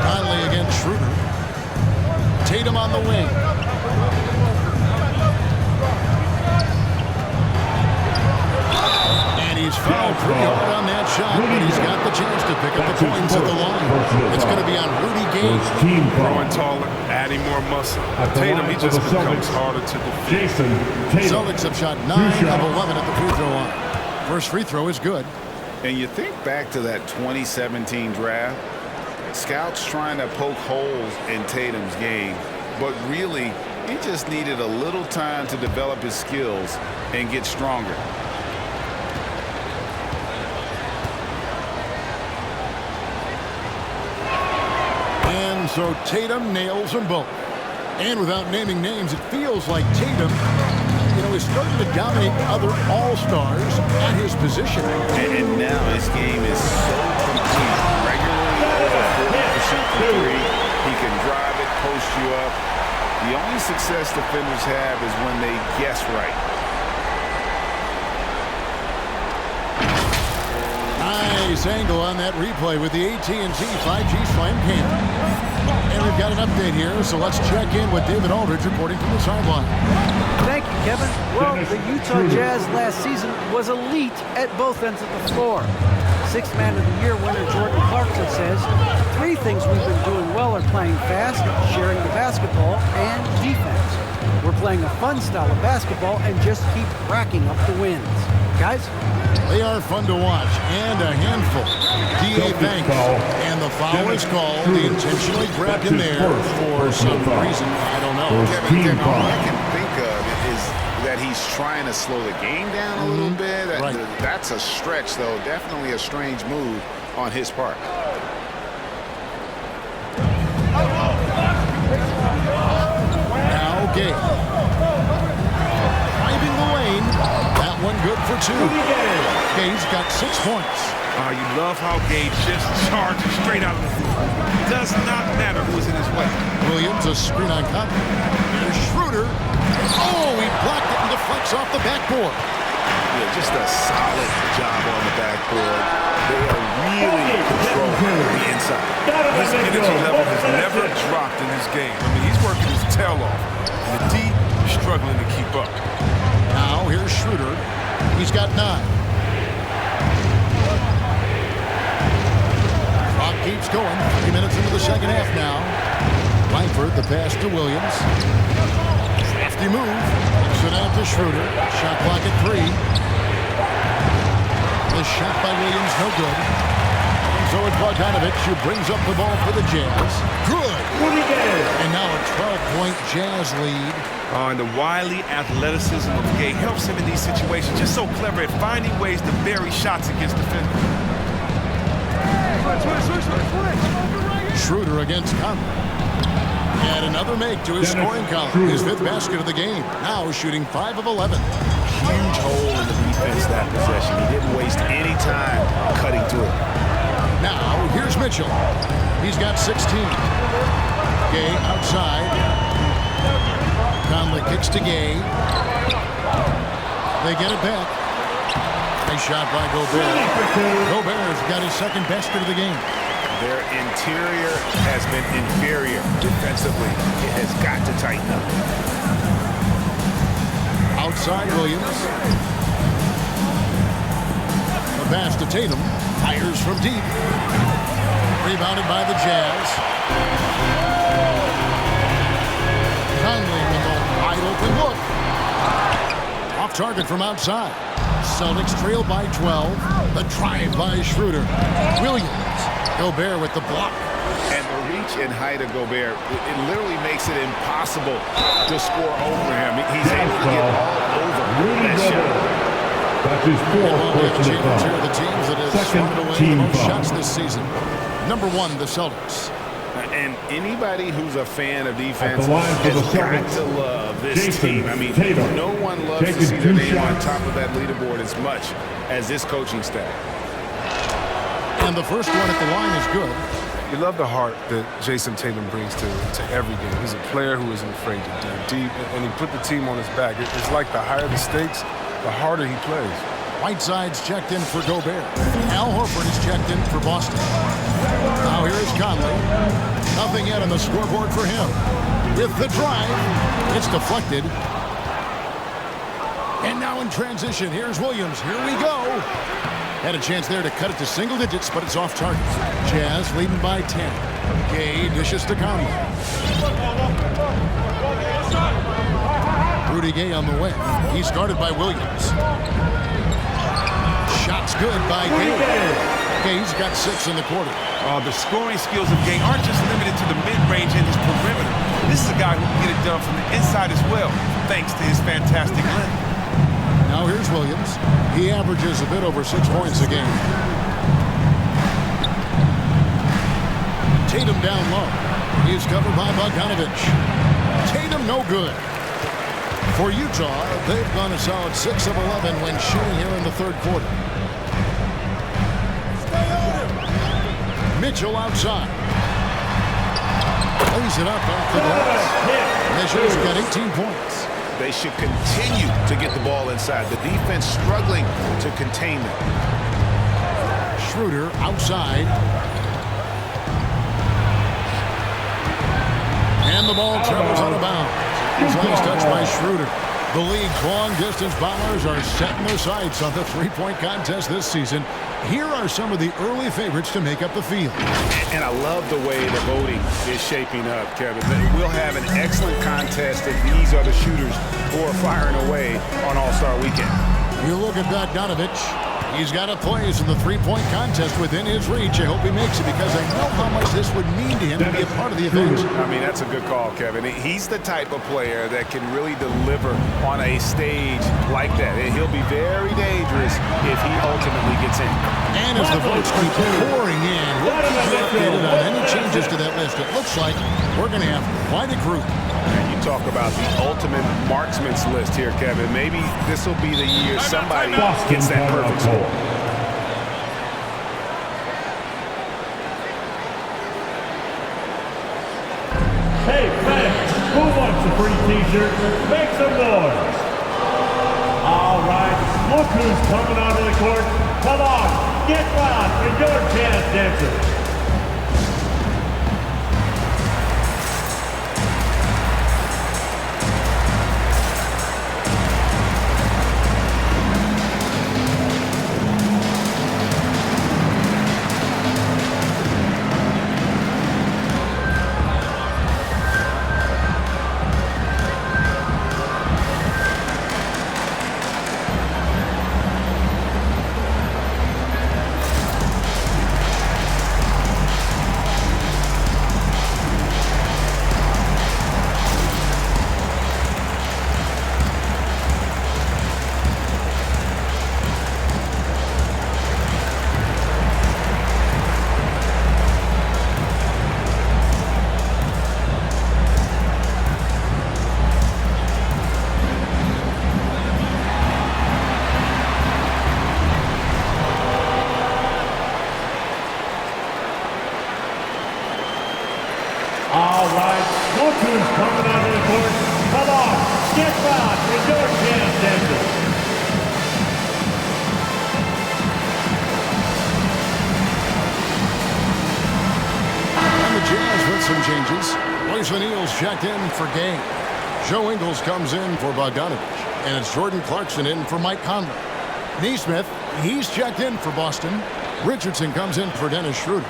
Conley against Schroeder. Tatum on the wing. And he He's fouled pretty hard on that shot, but he's got the chance to pick up the points at the line. It's going to be on Rudy Gay. Growing taller, adding more muscle. Tatum, he just becomes harder to defend. Celtics have shot 9 of 11 at the free throw line. First free throw is good. And you think back to that 2017 draft, scouts trying to poke holes in Tatum's game, but really he just needed a little time to develop his skills and get stronger. And so Tatum nails them both. And without naming names, it feels like Tatum, is starting to dominate other all-stars at his position. And now his game is so complete. Regularly over 40% from three. He can drive it, post you up. The only success defenders have is when they guess right. Nice angle on that replay with the AT&T 5G Slam Cam. And we've got an update here, so let's check in with David Aldridge reporting from the sideline. Thank you, Kevin. Well, the Utah Jazz last season was elite at both ends of the floor. Sixth Man of the Year winner Jordan Clarkson says, 3 things we've been doing well are playing fast, sharing the basketball, and defense. We're playing a fun style of basketball and just keep racking up the wins. Guys? They are fun to watch and a handful. D.A. thanks. And the foul is called. They intentionally grabbed him there for some reason. I don't know. Kevin, all I can think of is that he's trying to slow the game down a little bit. That's a stretch, though. Definitely a strange move on his part. Now Gay. Driving the lane. That one good for 2. Gay's got 6 points. You love how Gay just charges straight out of the floor. Does not matter who's in his way. Williams, a screen on top. Here's Schroeder. Oh, he blocked it and deflects off the backboard. Yeah, just a solid job on the backboard. They are really controlling the inside. His energy level has never dropped in this game. I mean, he's working his tail off. And the D is struggling to keep up. Now, here's Schroeder. He's got 9. Clock keeps going. 3 minutes into the second half now. Langford, the pass to Williams. Crafty move. Kicks it out to Schroeder. Shot clock at 3. The shot by Williams, no good. And so it's Bogdanovich who brings up the ball for the Jazz. Good. And now a 12-point Jazz lead. And the wily athleticism of Gay helps him in these situations. Just so clever at finding ways to bury shots against defenders. Schroeder against Conley. And another make to his scoring column. His 5th basket of the game. Now shooting 5 of 11. Huge hole in the defense that possession. He didn't waste any time cutting to it. Now here's Mitchell. He's got 16. Gay outside. Conley kicks to Gay. They get it back. Nice shot by Gobert. Gobert's got his 2nd basket of the game. Their interior has been inferior defensively. It has got to tighten up. Outside Williams. The pass to Tatum. Fires from deep. Rebounded by the Jazz. Conley with a wide open look. Off target from outside. Celtics trail by 12. The drive by Schroeder. Williams. Gobert with the block. And the reach and height of Gobert, it literally makes it impossible to score over him. He's able to get all over that shot. That's his 4th personal foul. Here are the teams that have swatted away the most shots this season. Number 1, the Celtics. And anybody who's a fan of defense has got to love this team. I mean, no one loves to see their name on top of that leaderboard as much as this coaching staff. And the first one at the line is good. You love the heart that Jason Tatum brings to every game. He's a player who isn't afraid to dig deep, and he put the team on his back. It's like the higher the stakes, the harder he plays. Whiteside's checked in for Gobert. Al Horford is checked in for Boston. Now here is Conley. Nothing yet on the scoreboard for him. With the drive, it's deflected. And now Now in transition, here's Williams. Here we go. Had a chance there to cut it to single digits, but it's off target. Jazz leading by 10. Gay dishes to Conley. Rudy Gay on the way. He's guarded by Williams. Shot's good by Gay. Gay's got 6 in the quarter. The scoring skills of Gay aren't just limited to the mid-range and his perimeter. This is a guy who can get it done from the inside as well, thanks to his fantastic length. Now here's Williams. He averages a bit over 6 points a game. Tatum down low. He's covered by Bogdanovich. Tatum no good. For Utah, they've gone a solid 6 of 11 when shooting here in the third quarter. Mitchell outside. Lays it up off the glass. Mitchell's got 18 points. They should continue to get the ball inside. The defense struggling to contain them. Schroeder outside. And the ball travels out of bounds. Nice touch by Schroeder. The league's long-distance bombers are setting their sights on the three-point contest this season. Here are some of the early favorites to make up the field. And I love the way the voting is shaping up, Kevin. We'll have an excellent contest if these are the shooters who are firing away on All-Star Weekend. You look at Bogdanovich. He's got a place in the three-point contest within his reach. I hope he makes it because I know how much this would mean to him to be a part of the event. I mean, that's a good call, Kevin. He's the type of player that can really deliver on a stage like that. And he'll be very dangerous if he ultimately gets in. And as the votes keep pouring in, we'll keep you updated on any changes to that list. It looks like we're going to have quite a group. And you talk about the ultimate marksman's list here, Kevin. Maybe this will be the year somebody gets that perfect score. Hey, fans, who wants a free t-shirt? Make some noise. All right, look who's coming onto the court. Come on, get loud for your jazz dancers. All right, look who's coming onto the court. Come on, get back with your jazz dancers. And the Jazz with some changes. Royce O'Neal's checked in for Gay. Joe Ingles comes in for Bogdanovich. And it's Jordan Clarkson in for Mike Conley. Neesmith, he's checked in for Boston. Richardson comes in for Dennis Schroeder.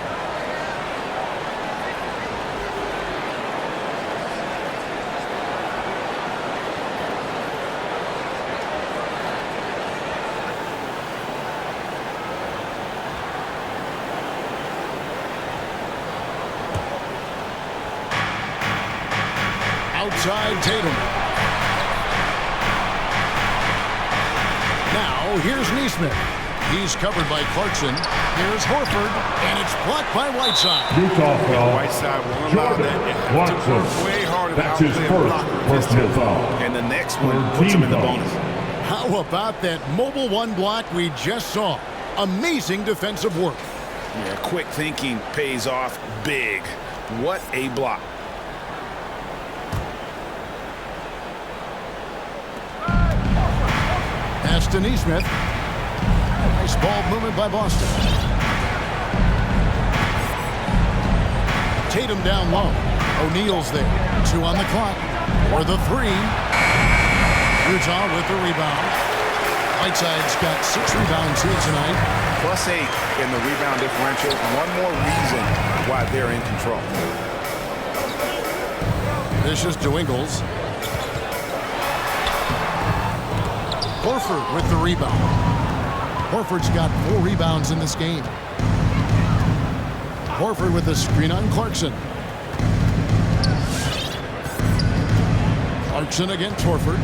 Outside Tatum. Now here's Neesmith. He's covered by Clarkson. Here's Horford, and it's blocked by Whiteside. Utah foul. Whiteside won't allow that and have to work way harder than That's his first personal foul. And the next one puts him in the bonus. How about that mobile one block we just saw? Amazing defensive work. Yeah, quick thinking pays off big. What a block. Pass to Neesmith. Nice ball movement by Boston. Tatum down low. O'Neal's there. 2 on the clock. For the 3. Utah with the rebound. Whiteside's got 6 rebounds here tonight. +8 in the rebound differential. One more reason why they're in control. This is Ingles. Horford with the rebound. Horford's got 4 rebounds in this game. Horford with the screen on Clarkson. Clarkson against Horford.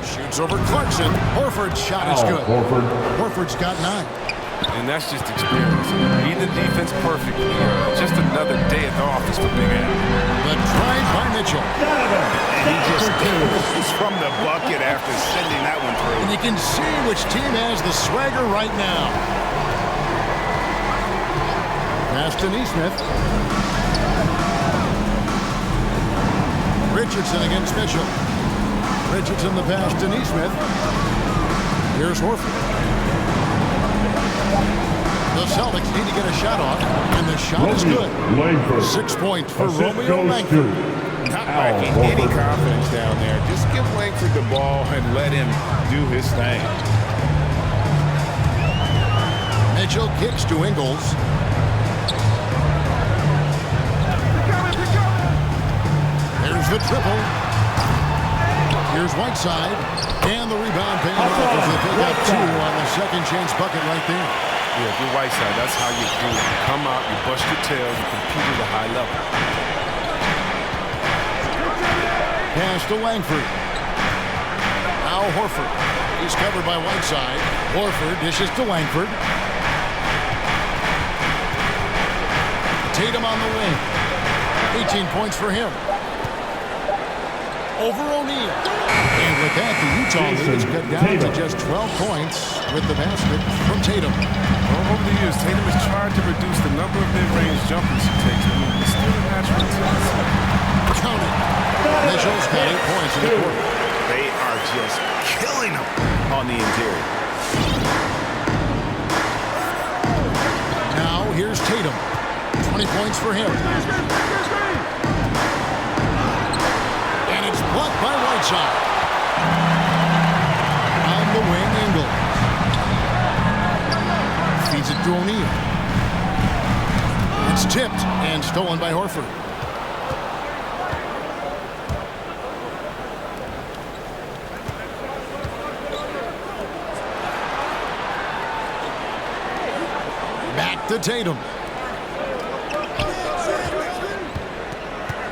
Shoots over Clarkson. Horford's shot is good. Horford's got 9. And that's just experience. Read the defense perfectly. Just another day at the office for Big Al. The drive by Mitchell. And he just goes from the bucket after sending that one through. And you can see which team has the swagger right now. Pass to Neesmith. Richardson against Mitchell. Richardson the pass to Neesmith. Here's Horford. The Celtics need to get a shot off, and the shot is good. 6 points for Romeo Langford. Not lacking any confidence down there. Just give Langford the ball and let him do his thing. Mitchell kicks to Ingles. There's the triple. Here's Whiteside. And the rebound paying off as they pick up 2 on the second chance bucket right there. Yeah, if you're Whiteside, that's how you do it. You come out, you bust your tail, you compete at a high level. Pass to Langford. Now Horford. He's covered by Whiteside. Horford dishes to Langford. Tatum on the wing. 18 points for him. Over O'Neal. And with that, the Utah lead is cut down to just 12 points with the basket from Tatum. Well, over the years, Tatum has tried to reduce the number of mid-range jumpers he takes. I mean, it's still a natural tendency. Count it. Mitchell's got 8 points in the quarter. They are just killing them on the interior. Now, here's Tatum. 20 points for him. And it's blocked by Whiteside. On the wing, Ingles. Feeds it to O'Neal. It's tipped and stolen by Horford. Back to Tatum.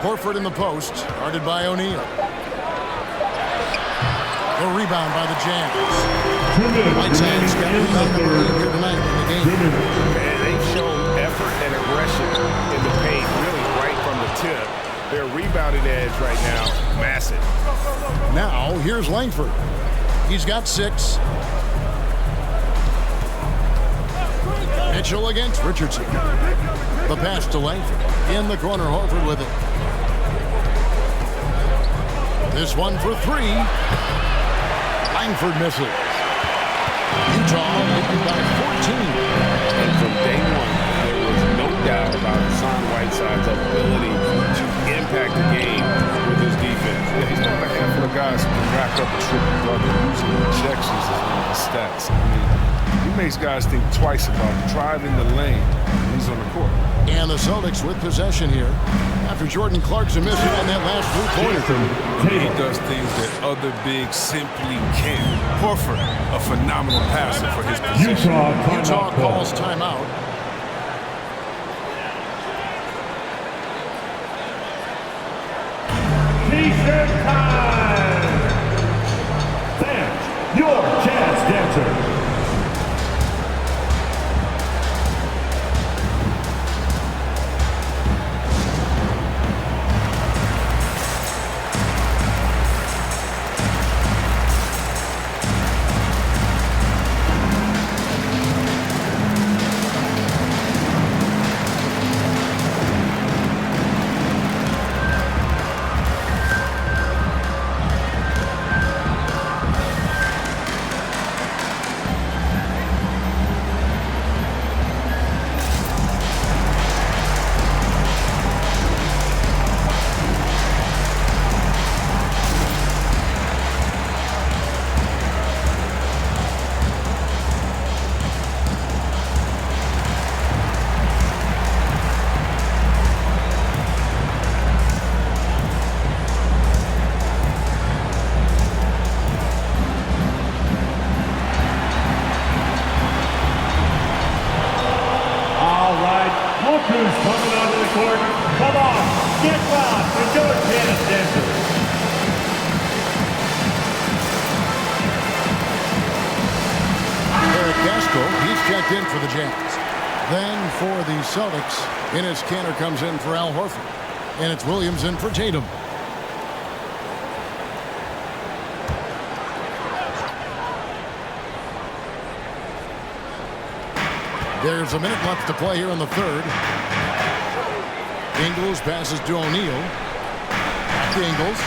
Horford in the post, guarded by O'Neal. The rebound by the Jazz. Whiteside's got rebound number 8 here tonight in the game. And they've shown effort and aggression in the paint, really right from the tip. Their rebounding edge right now, massive. Now, here's Langford. He's got 6. Mitchell against Richardson. The pass to Langford. In the corner, Horford with it. This one for 3. Langford misses. Utah leading by 14. And from day one, there was no doubt about Hassan Whiteside's ability to impact the game with his defense. Yeah, he's one of a handful of guys who can rack up a triple-double using injections as one of the stats. I mean, he makes guys think twice about driving the lane when he's on the court. And the Celtics with possession here after Jordan Clarkson missing on that last 3-pointer. He does things that other bigs simply can't. Horford, a phenomenal passer for his position. Utah calls timeout. T-shirt time! Fans, your chance dancer. who's coming onto the court. Come on, get loud and go tennis dancer. Eric Castro, he's checked in for the Jazz. Then for the Celtics, Enes Kanter comes in for Al Horford. And it's Williams in for Tatum. There's a minute left to play here in the third. Ingles passes to O'Neal. Back to Ingles.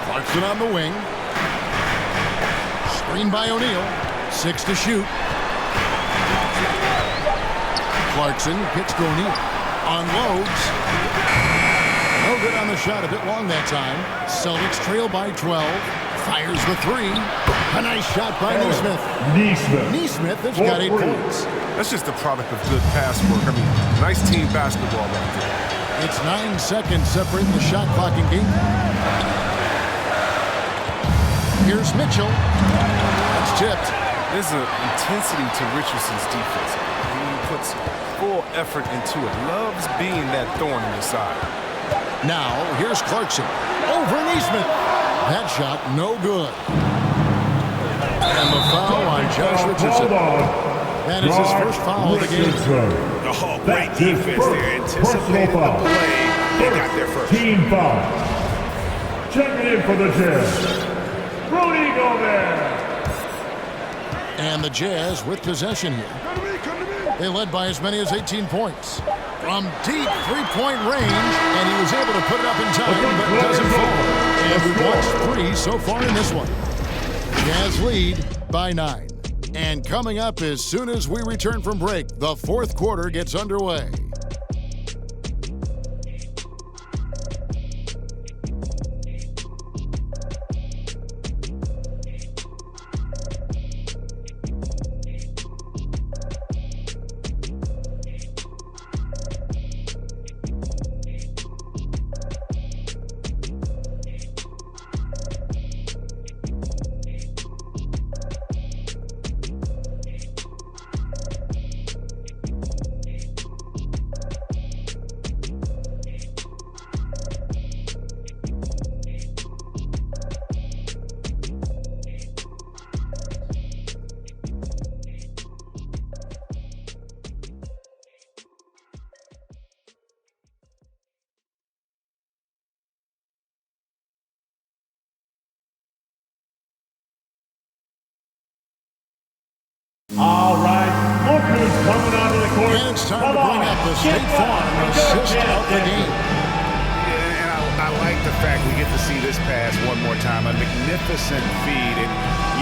Clarkson on the wing. Screen by O'Neal. 6 to shoot. Clarkson kicks to O'Neal. Unloads. No good on the shot. A bit long that time. Celtics trail by 12. Fires the three. A nice shot by Nesmith. Nesmith has got 8 points. That's just a product of good pass work. I mean, nice team basketball right there. It's 9 seconds separating the shot clock and game. Here's Mitchell. That's tipped. There's an intensity to Richardson's defense. He puts full effort into it. Loves being that thorn in his side. Now, here's Clarkson. Over Nesmith. That shot, no good. And the foul on Josh Richardson. That is his first foul of the game. Oh, great defense there. Anticipated the play. They got there first. Team foul. Checking in for the Jazz, Rudy Gobert. And the Jazz with possession here. They led by as many as 18 points. From deep three-point range, and he was able to put it up in time, but it doesn't fall. And we've watched 3 so far in this one. Jazz lead by 9. And coming up as soon as we return from break, the fourth quarter gets underway. All right, look who's coming onto the court. And it's time to bring up the State Farm assist of the game. Yeah, and I like the fact we get to see this pass one more time. A magnificent feed, and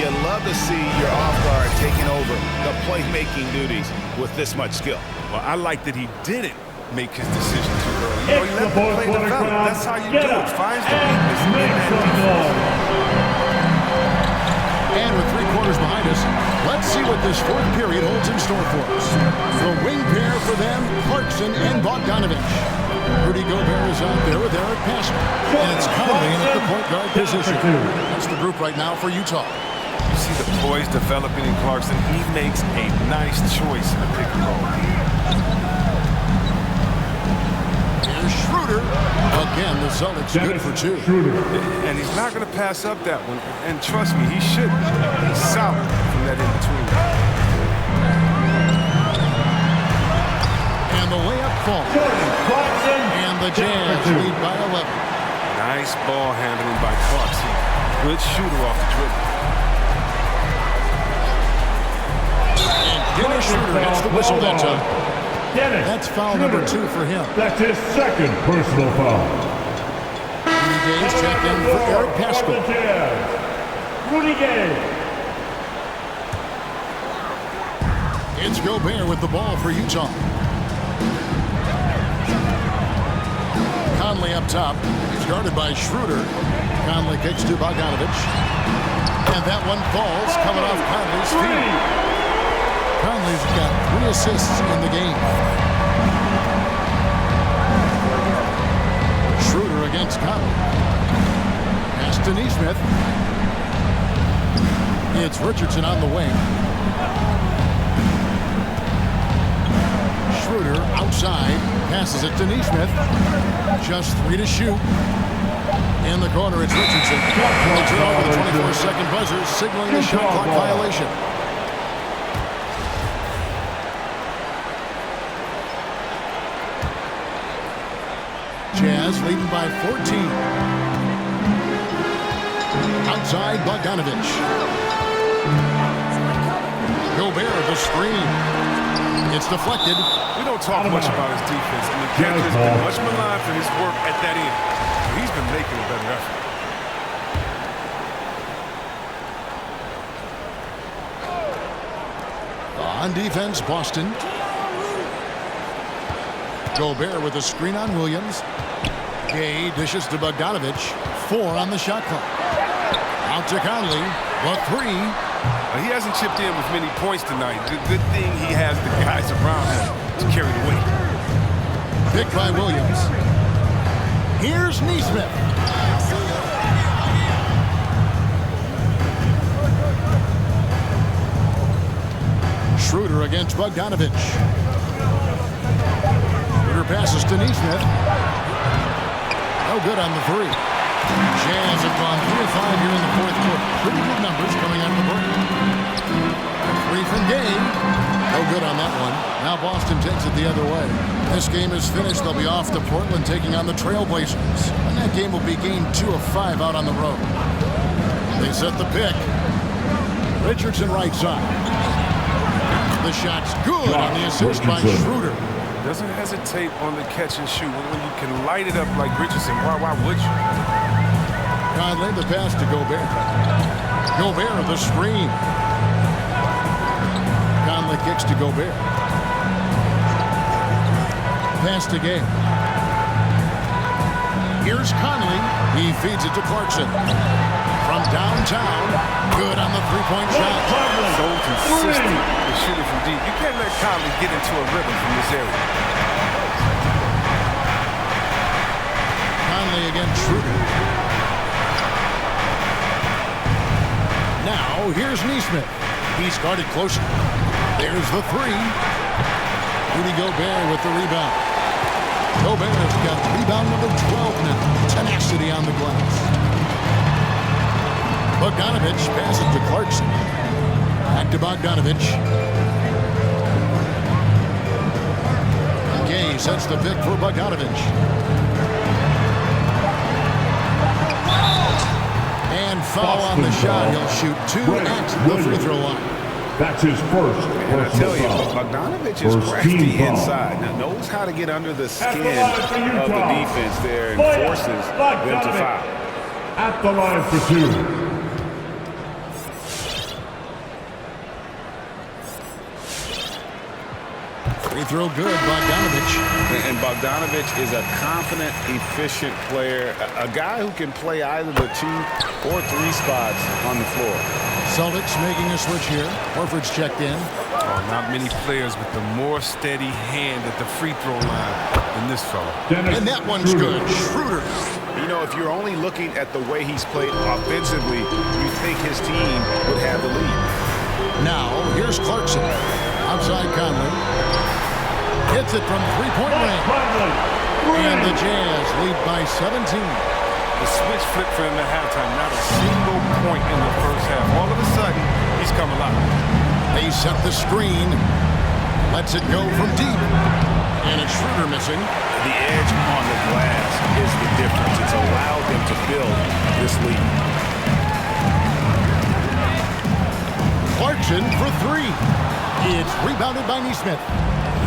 you love to see your off guard taking over the playmaking duties with this much skill. Well, I like that he didn't make his decision too early. You know, It's he the let the fourth play quarter develop. crowd. That's how you Get do up it. Finds the and weakness in make that some defense. noise. And with 3 quarters behind us, let's see what this fourth period holds in store for us. The wing pair for them, Clarkson and Bogdanovich. Rudy Gobert is out there with Eric Pascal. And it's Conley in at the point guard position. That's the group right now for Utah. You see the poise developing in Clarkson. He makes a nice choice in the pick and roll. Here's Schroeder. Again, the Celtics good for 2. And he's not going to pass up that one. And trust me, he shouldn't. He's solid from that in-between. And the layup falls. And the Jazz lead by 11. Nice ball handling by Clarkson. Good shooter off the dribble. And Dennis Schroeder gets the whistle that time. That's foul number 2 for him. That's his second personal foul. Rudy Gay's checked in for Eric Pascal. Rudy Gay. It's Gobert with the ball for Utah. Conley up top. Started by Schroeder. Conley kicks to Bogdanovich. And that one falls, coming off Conley's feet. Conley's got 3 assists in the game. Schroeder against Conley. Pass to Nesmith. It's Richardson on the wing. Schroeder side. Passes it to Neesmith. Just 3 to shoot. In the corner, it's Richardson. They turn over the 24-second buzzer, signaling the shot clock violation. Jazz leading by 14. Outside, Bogdanovich. Gobert, the screen. It's deflected. We don't talk much about his defense. I mean, Cantor's been much maligned for his work at that end. He's been making a better effort. On defense, Boston. Gobert with a screen on Williams. Gay dishes to Bogdanovich. 4 on the shot clock. Out to Conley. The 3. He hasn't chipped in with many points tonight. Good thing he has the guys around him to carry the weight. Picked by Williams. Here's Neesmith. Schroeder against Bogdanovich. Schroeder passes to Neesmith. No good on the 3. Jazz have gone 3 of 5 here in the fourth quarter. Pretty good numbers coming out of the break. 3 from Gay. No good on that one. Now Boston takes it the other way. This game is finished. They'll be off to Portland taking on the Trailblazers. And that game will be game 2 of 5 out on the road. They set the pick. Richardson right side. The shot's good on the assist by Schroeder. Doesn't hesitate on the catch and shoot. When you can light it up like Richardson, why would you? Conley, the pass to Gobert. Gobert, the screen. Conley kicks to Gobert. Pass to Gay. Here's Conley. He feeds it to Clarkson. From downtown, good on the three-point shot. So consistent with shooting from deep. You can't let Conley get into a rhythm from this area. Conley against Schroeder. Now, here's Neesmith. He's guarded closer. There's the 3. Rudy Gobert with the rebound. Gobert has got rebound number 12 now. Tenacity on the glass. Bogdanovich passes to Clarkson. Back to Bogdanovich. Gay sets the pick for Bogdanovich. And foul on the shot. He'll shoot 2 at the free throw line. That's his first. And I tell you, Bogdanovich is crafty inside. Now knows how to get under the skin of the defense there and forces them to foul. At the line for 2. Free throw good, Bogdanovich. And Bogdanovich is a confident, efficient player, a guy who can play either the 2 or 3 spots on the floor. Celtics making a switch here. Horford's checked in. Oh, not many players with a more steady hand at the free throw line than this fella. And that one's good. Schroeder. You know, if you're only looking at the way he's played offensively, you think his team would have the lead. Now, here's Clarkson. Outside Conley. Hits it from three-point range. And the Jazz lead by 17. The switch flipped for him at halftime. Not a single point in the first half. All of a sudden, he's come alive. They set the screen. Lets it go from deep. And it's Schroeder missing. The edge on the glass is the difference. It's allowed them to build this lead. Clarkson for 3. It's rebounded by Neesmith.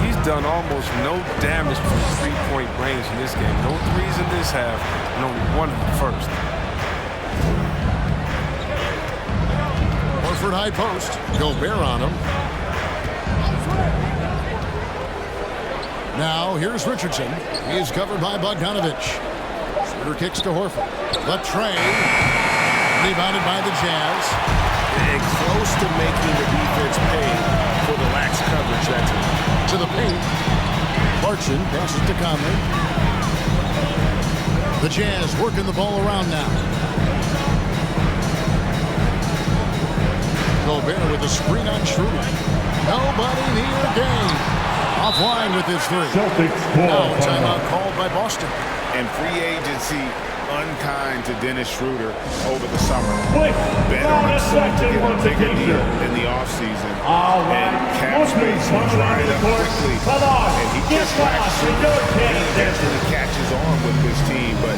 He's done almost no damage from three-point range in this game. No threes in this half, and only 1 in the first. Horford high post. Gobert on him. Now, here's Richardson. He's covered by Bogdanovich. Schroeder kicks to Horford. The tray. Rebounded by the Jazz. And close to making the defense pay for the lax coverage that's to the paint. Clarkson passes to Conley. The Jazz working the ball around now. Gobert with a screen on Schroeder. Nobody near game. Offline with his three. Celtics call Now a timeout called by Boston. And free agency unkind to Dennis Schroeder over the summer. Quick, Bet about on a himself to second get a once a bigger deal t-shirt. in the offseason. All right, And cap look who's space coming dried onto the up court. quickly. Come on, And he get just down, lacks you know it can't he eventually catches on with this team, but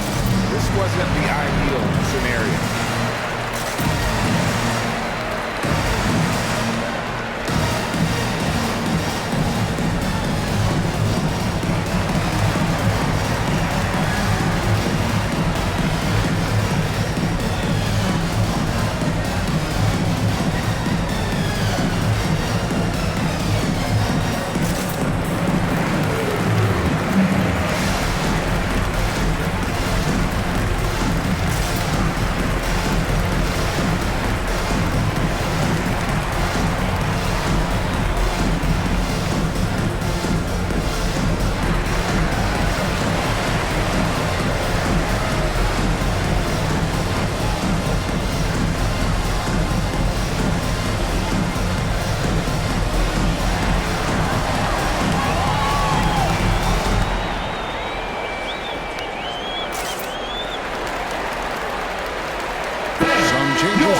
this wasn't the ideal scenario.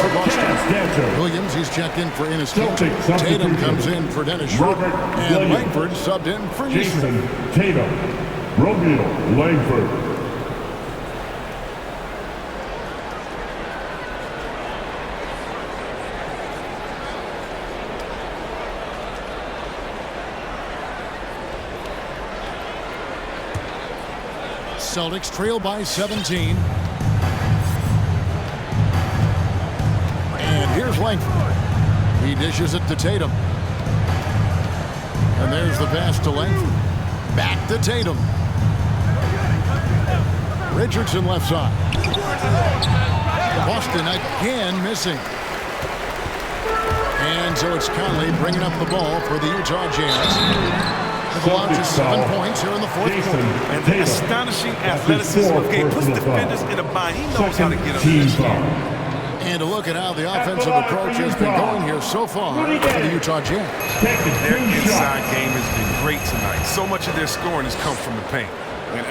For Boston. Williams, he's checked in for Ennis Cantor. Tatum comes in for Dennis Schroeder. And Langford subbed in for Jason Tatum. Romeo Langford. Celtics trail by 17. Here's Langford. He dishes it to Tatum. And there's the pass to Langford. Back to Tatum. Richardson left side. Boston again missing. And so it's Conley bringing up the ball for the Utah Jazz. The launch is 7 points here in the fourth quarter. And the astonishing athleticism of Gabe puts defenders in a bind. He knows how to get up in this game. And a look at how the offensive approach has been going here so far for the Utah Jazz. Their inside game has been great tonight. So much of their scoring has come from the paint.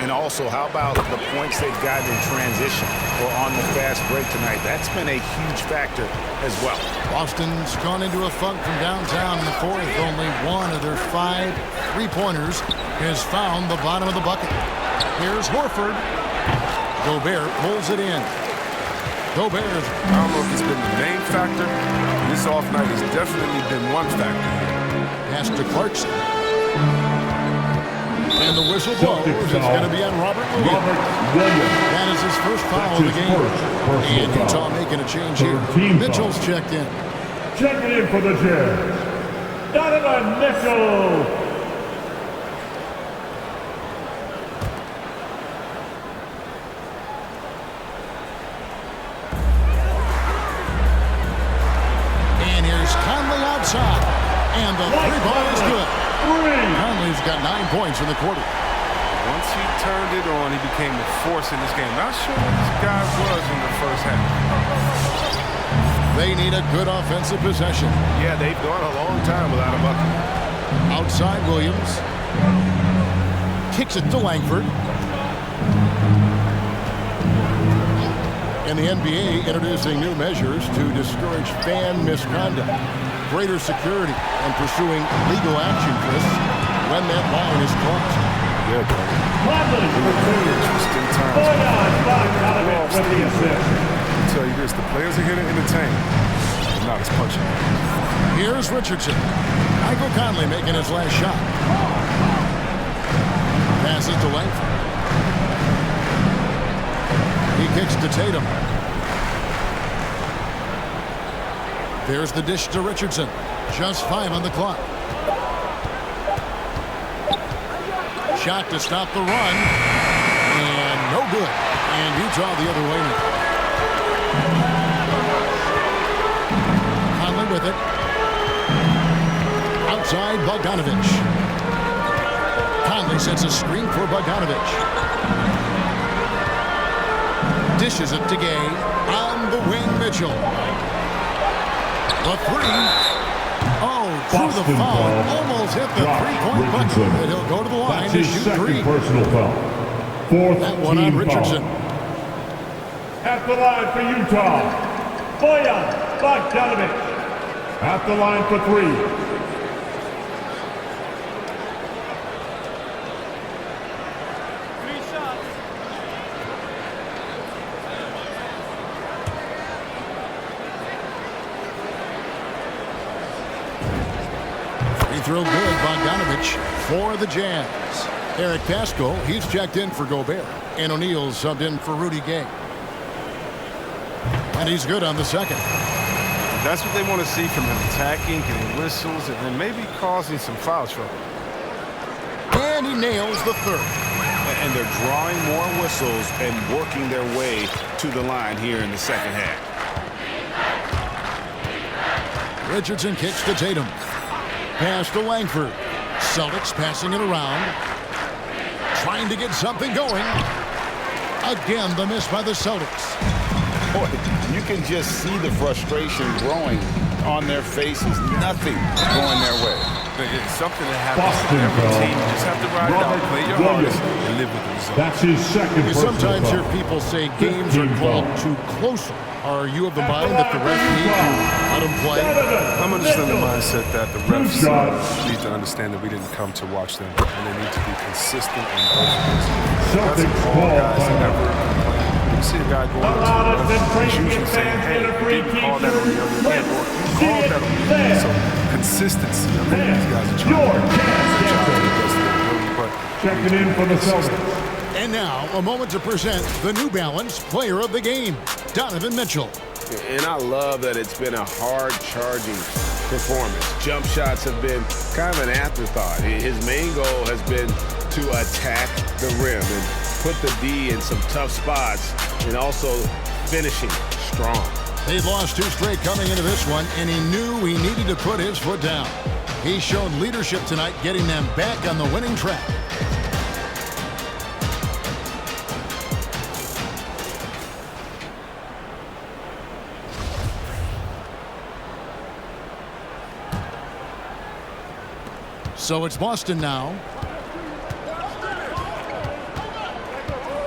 And also, how about the points they've gotten in transition or on the fast break tonight? That's been a huge factor as well. Boston's gone into a funk from downtown in the fourth. Only one of their 5 3-pointers has found the bottom of the bucket. Here's Horford. Gobert pulls it in. Gobert. I don't know if it's been the main factor. This off night has definitely been one factor. Pass to Clarkson. And the whistle blows. It's going to be on Robert Williams. That is his first foul of the game. And Utah making a change here. Mitchell's checked in. Checking in for the Jazz. Donovan Mitchell. Conley outside, and the 3-ball is good. Conley's got 9 points in the quarter. Once he turned it on, he became a force in this game. Not sure what this guy was in the first half. They need a good offensive possession. Yeah, they've gone a long time without a bucket. Outside Williams. Kicks it to Langford. And the NBA introducing new measures to discourage fan misconduct. Greater security and pursuing legal action, Chris, when that line is crossed. Yeah, interesting times. With the assist. I'll tell you this, the players are here to entertain, but not as punching. Here's Richardson. Michael Conley making his last shot. Passes to Langford. He kicks to Tatum. There's the dish to Richardson. Just 5 on the clock. Shot to stop the run. And no good. And Utah the other way now. Conley with it. Outside Bogdanovich. Conley sets a screen for Bogdanovich. Dishes it to Gay. On the wing, Mitchell. The 3. Oh, through the Boston foul, foul. almost hit the Josh three-point bucket, Richardson. and he'll go to the line That's to his shoot second three. personal foul. Fourth That one on team Richardson. foul. At the line for Utah, Bojan Bogdanovic. At the line for three. Free throw good, Bogdanovic for the Jazz. Eric Pascal, he's checked in for Gobert. And O'Neal subbed in for Rudy Gay. And he's good on the second. That's what they want to see from him, attacking, getting whistles, and then maybe causing some foul trouble. And he nails the third. And they're drawing more whistles and working their way to the line here in the second half. Richardson kicks to Tatum. Pass to Langford. Celtics passing it around. Trying to get something going. Again, the miss by the Celtics. Boy, you can just see the frustration growing on their faces. Nothing going their way. It's something that happens to Boston every foul. team. You just have to ride it out, play your hardest, and live with the result. That's his second You personal sometimes foul. hear people say games are 15 called foul. too close. Are you of the mind that the ref needs to let him play? I'm understanding the mindset that the refs shot. need to understand that we didn't come to watch them, and they need to be consistent in both of those. That's Celtics all ball guys timeout. ever complain. You see a guy going up to the ref, he's usually saying, hey, you didn't call that on the other end, or you called that on the other end. So consistency, I think these guys are trying to do their job to the best of their ability, but Checking in for the Celtics. And now, a moment to present the New Balance Player of the Game, Donovan Mitchell. And I love that it's been a hard-charging performance. Jump shots have been kind of an afterthought. His main goal has been to attack the rim and put the D in some tough spots and also finishing strong. They'd lost two straight coming into this one, and he knew he needed to put his foot down. He showed leadership tonight, getting them back on the winning track. So it's Boston now.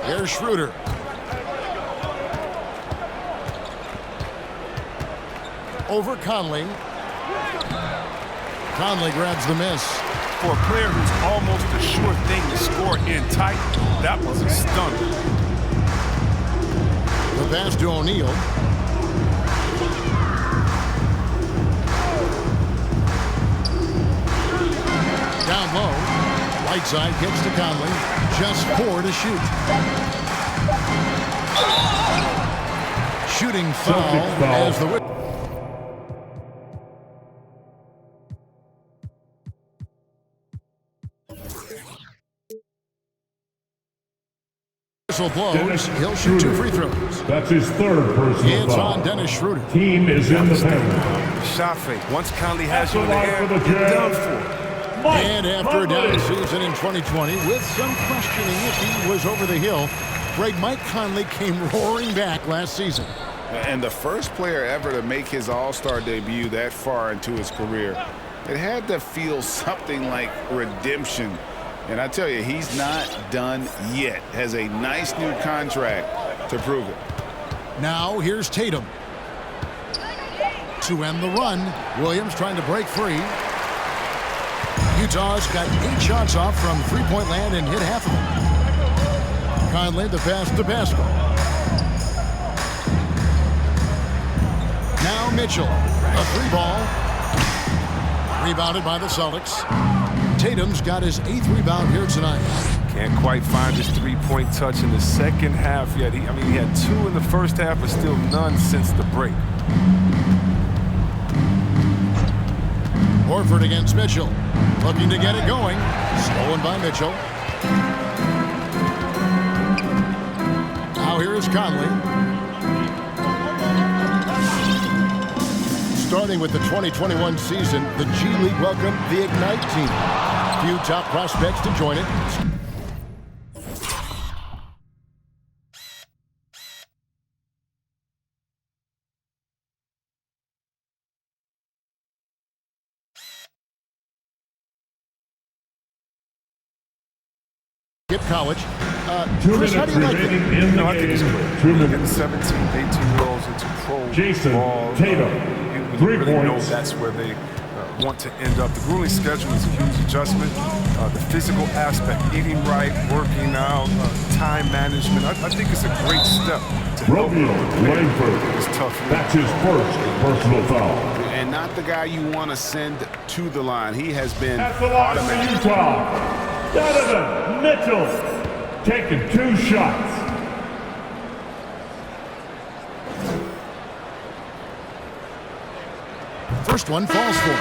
Here's Schroeder. Over Conley. Conley grabs the miss. For a player who's almost a sure thing to score in tight, that was a stunner. The pass to O'Neal. Down low. Right side gets to Conley. Just 4 to shoot. Shooting foul Celtics foul. as the whistle blows. Dennis He'll shoot 2 Schroeder. free throws. That's his third personal It's foul. on Dennis Schroeder. Team is in the penalty. shot fake. Once Conley has That's you in the the line air, for the you're Jazz. done for. And after a down season in 2020, with some questioning if he was over the hill, Greg, Mike Conley came roaring back last season. And the first player ever to make his All-Star debut that far into his career, it had to feel something like redemption. And I tell you, he's not done yet. Has a nice new contract to prove it. Now here's Tatum. To end the run, Williams trying to break free. Utah's got 8 shots off from three-point land and hit half of them. Conley, the pass to Pascal. Now Mitchell, a 3-ball. Rebounded by the Celtics. Tatum's got his 8th rebound here tonight. Can't quite find his three-point touch in the second half yet. He had 2 in the first half, but still none since the break. Horford against Mitchell. Looking to get it going. Stolen by Mitchell. Now here is Conley. Starting with the 2021 season, the G League welcomed the Ignite team. Few top prospects to join it. skip college. Chris, how do you like it? I think it's great. Getting 17, 18-year-olds into pro Jason ball. Tatum, You 3 really know points. that's where they want to end up. The grueling schedule is a huge adjustment. The physical aspect, eating right, working out, time management. I think it's a great step to help Romeo Langford. It's tough. That's his first personal foul. And not the guy you want to send to the line. He has been At the line for Utah, Donovan Mitchell taking 2 shots. First one falls for him.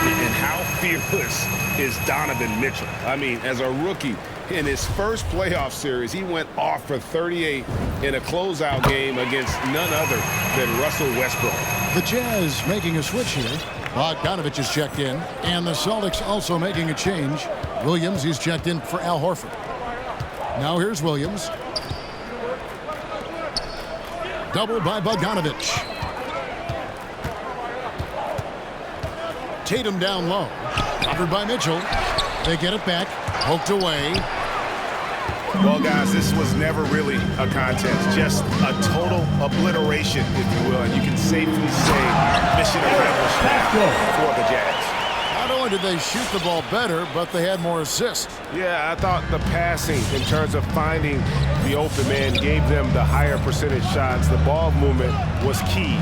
And how fearless is Donovan Mitchell? I mean, as a rookie, in his first playoff series, he went off for 38 in a closeout game against none other than Russell Westbrook. The Jazz making a switch here. Bogdanovich is checked in, and the Celtics also making a change. Williams, he's checked in for Al Horford. Now here's Williams. Double by Bogdanovich. Tatum down low. Covered by Mitchell. They get it back. Poked away. Well, guys, this was never really a contest. Just a total obliteration, if you will. And you can safely say mission accomplished for the Jazz. Not only did they shoot the ball better, but they had more assists. Yeah, I thought the passing in terms of finding the open man gave them the higher percentage shots. The ball movement was key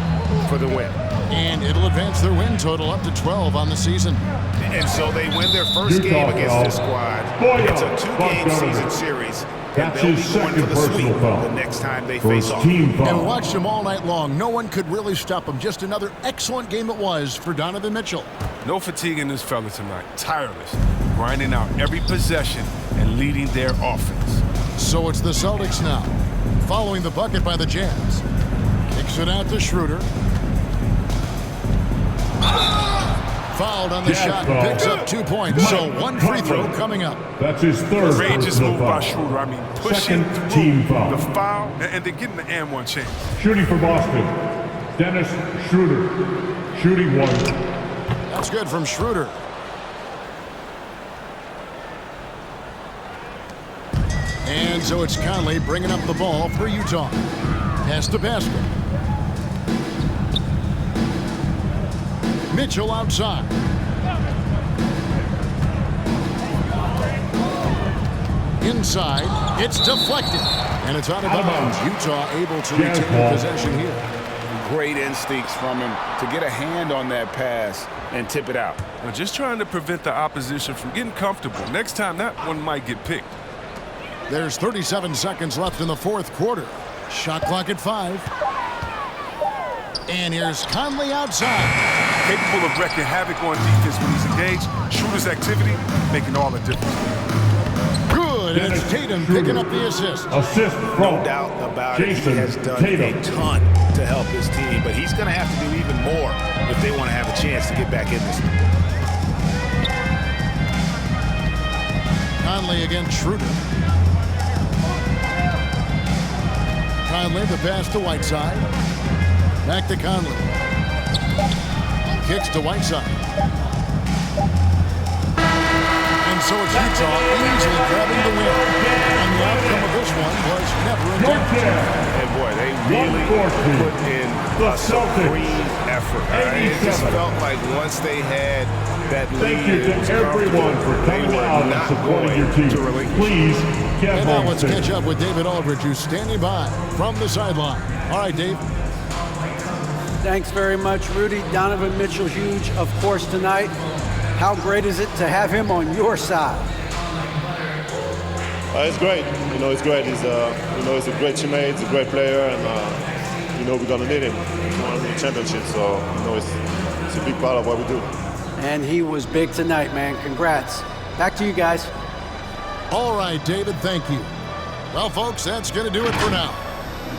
for the win. And it'll advance their win total up to 12 on the season. And so they win their first game against this squad. It's a 2-game season series. And they'll be going for the sweep the next time they face off. And watched them all night long. No one could really stop them. Just another excellent game it was for Donovan Mitchell. No fatigue in this fella tonight. Tireless. Grinding out every possession and leading their offense. So it's the Celtics now. Following the bucket by the Jazz. Kicks it out to Schroeder. Fouled on the shot, picks up 2 points. So one free throw coming up. That's his third. Courageous move by foul. Schroeder. I mean, pushing Second through team foul. the foul, and they're getting the and one chance. Shooting for Boston, Dennis Schroeder. Shooting 1. That's good from Schroeder. And so it's Conley bringing up the ball for Utah. Pass to basket. Mitchell outside. Inside, it's deflected. And it's out of bounds. Utah able to retain possession here. Great instincts from him to get a hand on that pass and tip it out. Now just trying to prevent the opposition from getting comfortable. Next time, that one might get picked. There's 37 seconds left in the fourth quarter. Shot clock at 5. And here's Conley outside. Capable of wreaking havoc on defense when he's engaged. Schroeder's activity making all the difference. Good, and it's Tatum picking up the assist. Assist from No doubt about it. He has done a ton to help his team, but he's going to have to do even more if they want to have a chance to get back in this. Conley against Schroeder. Conley, the pass to Whiteside. Back to Conley. Kicks to Whiteside. And so it's Utah easily grabbing the win. And the outcome of this one was never in doubt. And boy, they really put in a supreme effort. It just felt like once they had that lead, thank you to everyone for coming out and supporting your team. Please get and now let's catch up with David Aldridge, who's standing by from the sideline. All right, Dave. Thanks very much, Rudy. Donovan Mitchell, huge, of course, tonight. How great is it to have him on your side? It's great. It's great. He's he's a great teammate. He's a great player, and we're gonna need him to win the championship. So it's a big part of what we do. And he was big tonight, man. Congrats. Back to you guys. All right, David, thank you. Well, folks, that's going to do it for now.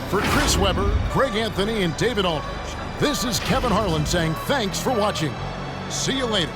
For Chris Webber, Greg Anthony, and David Aldridge, this is Kevin Harlan saying thanks for watching. See you later.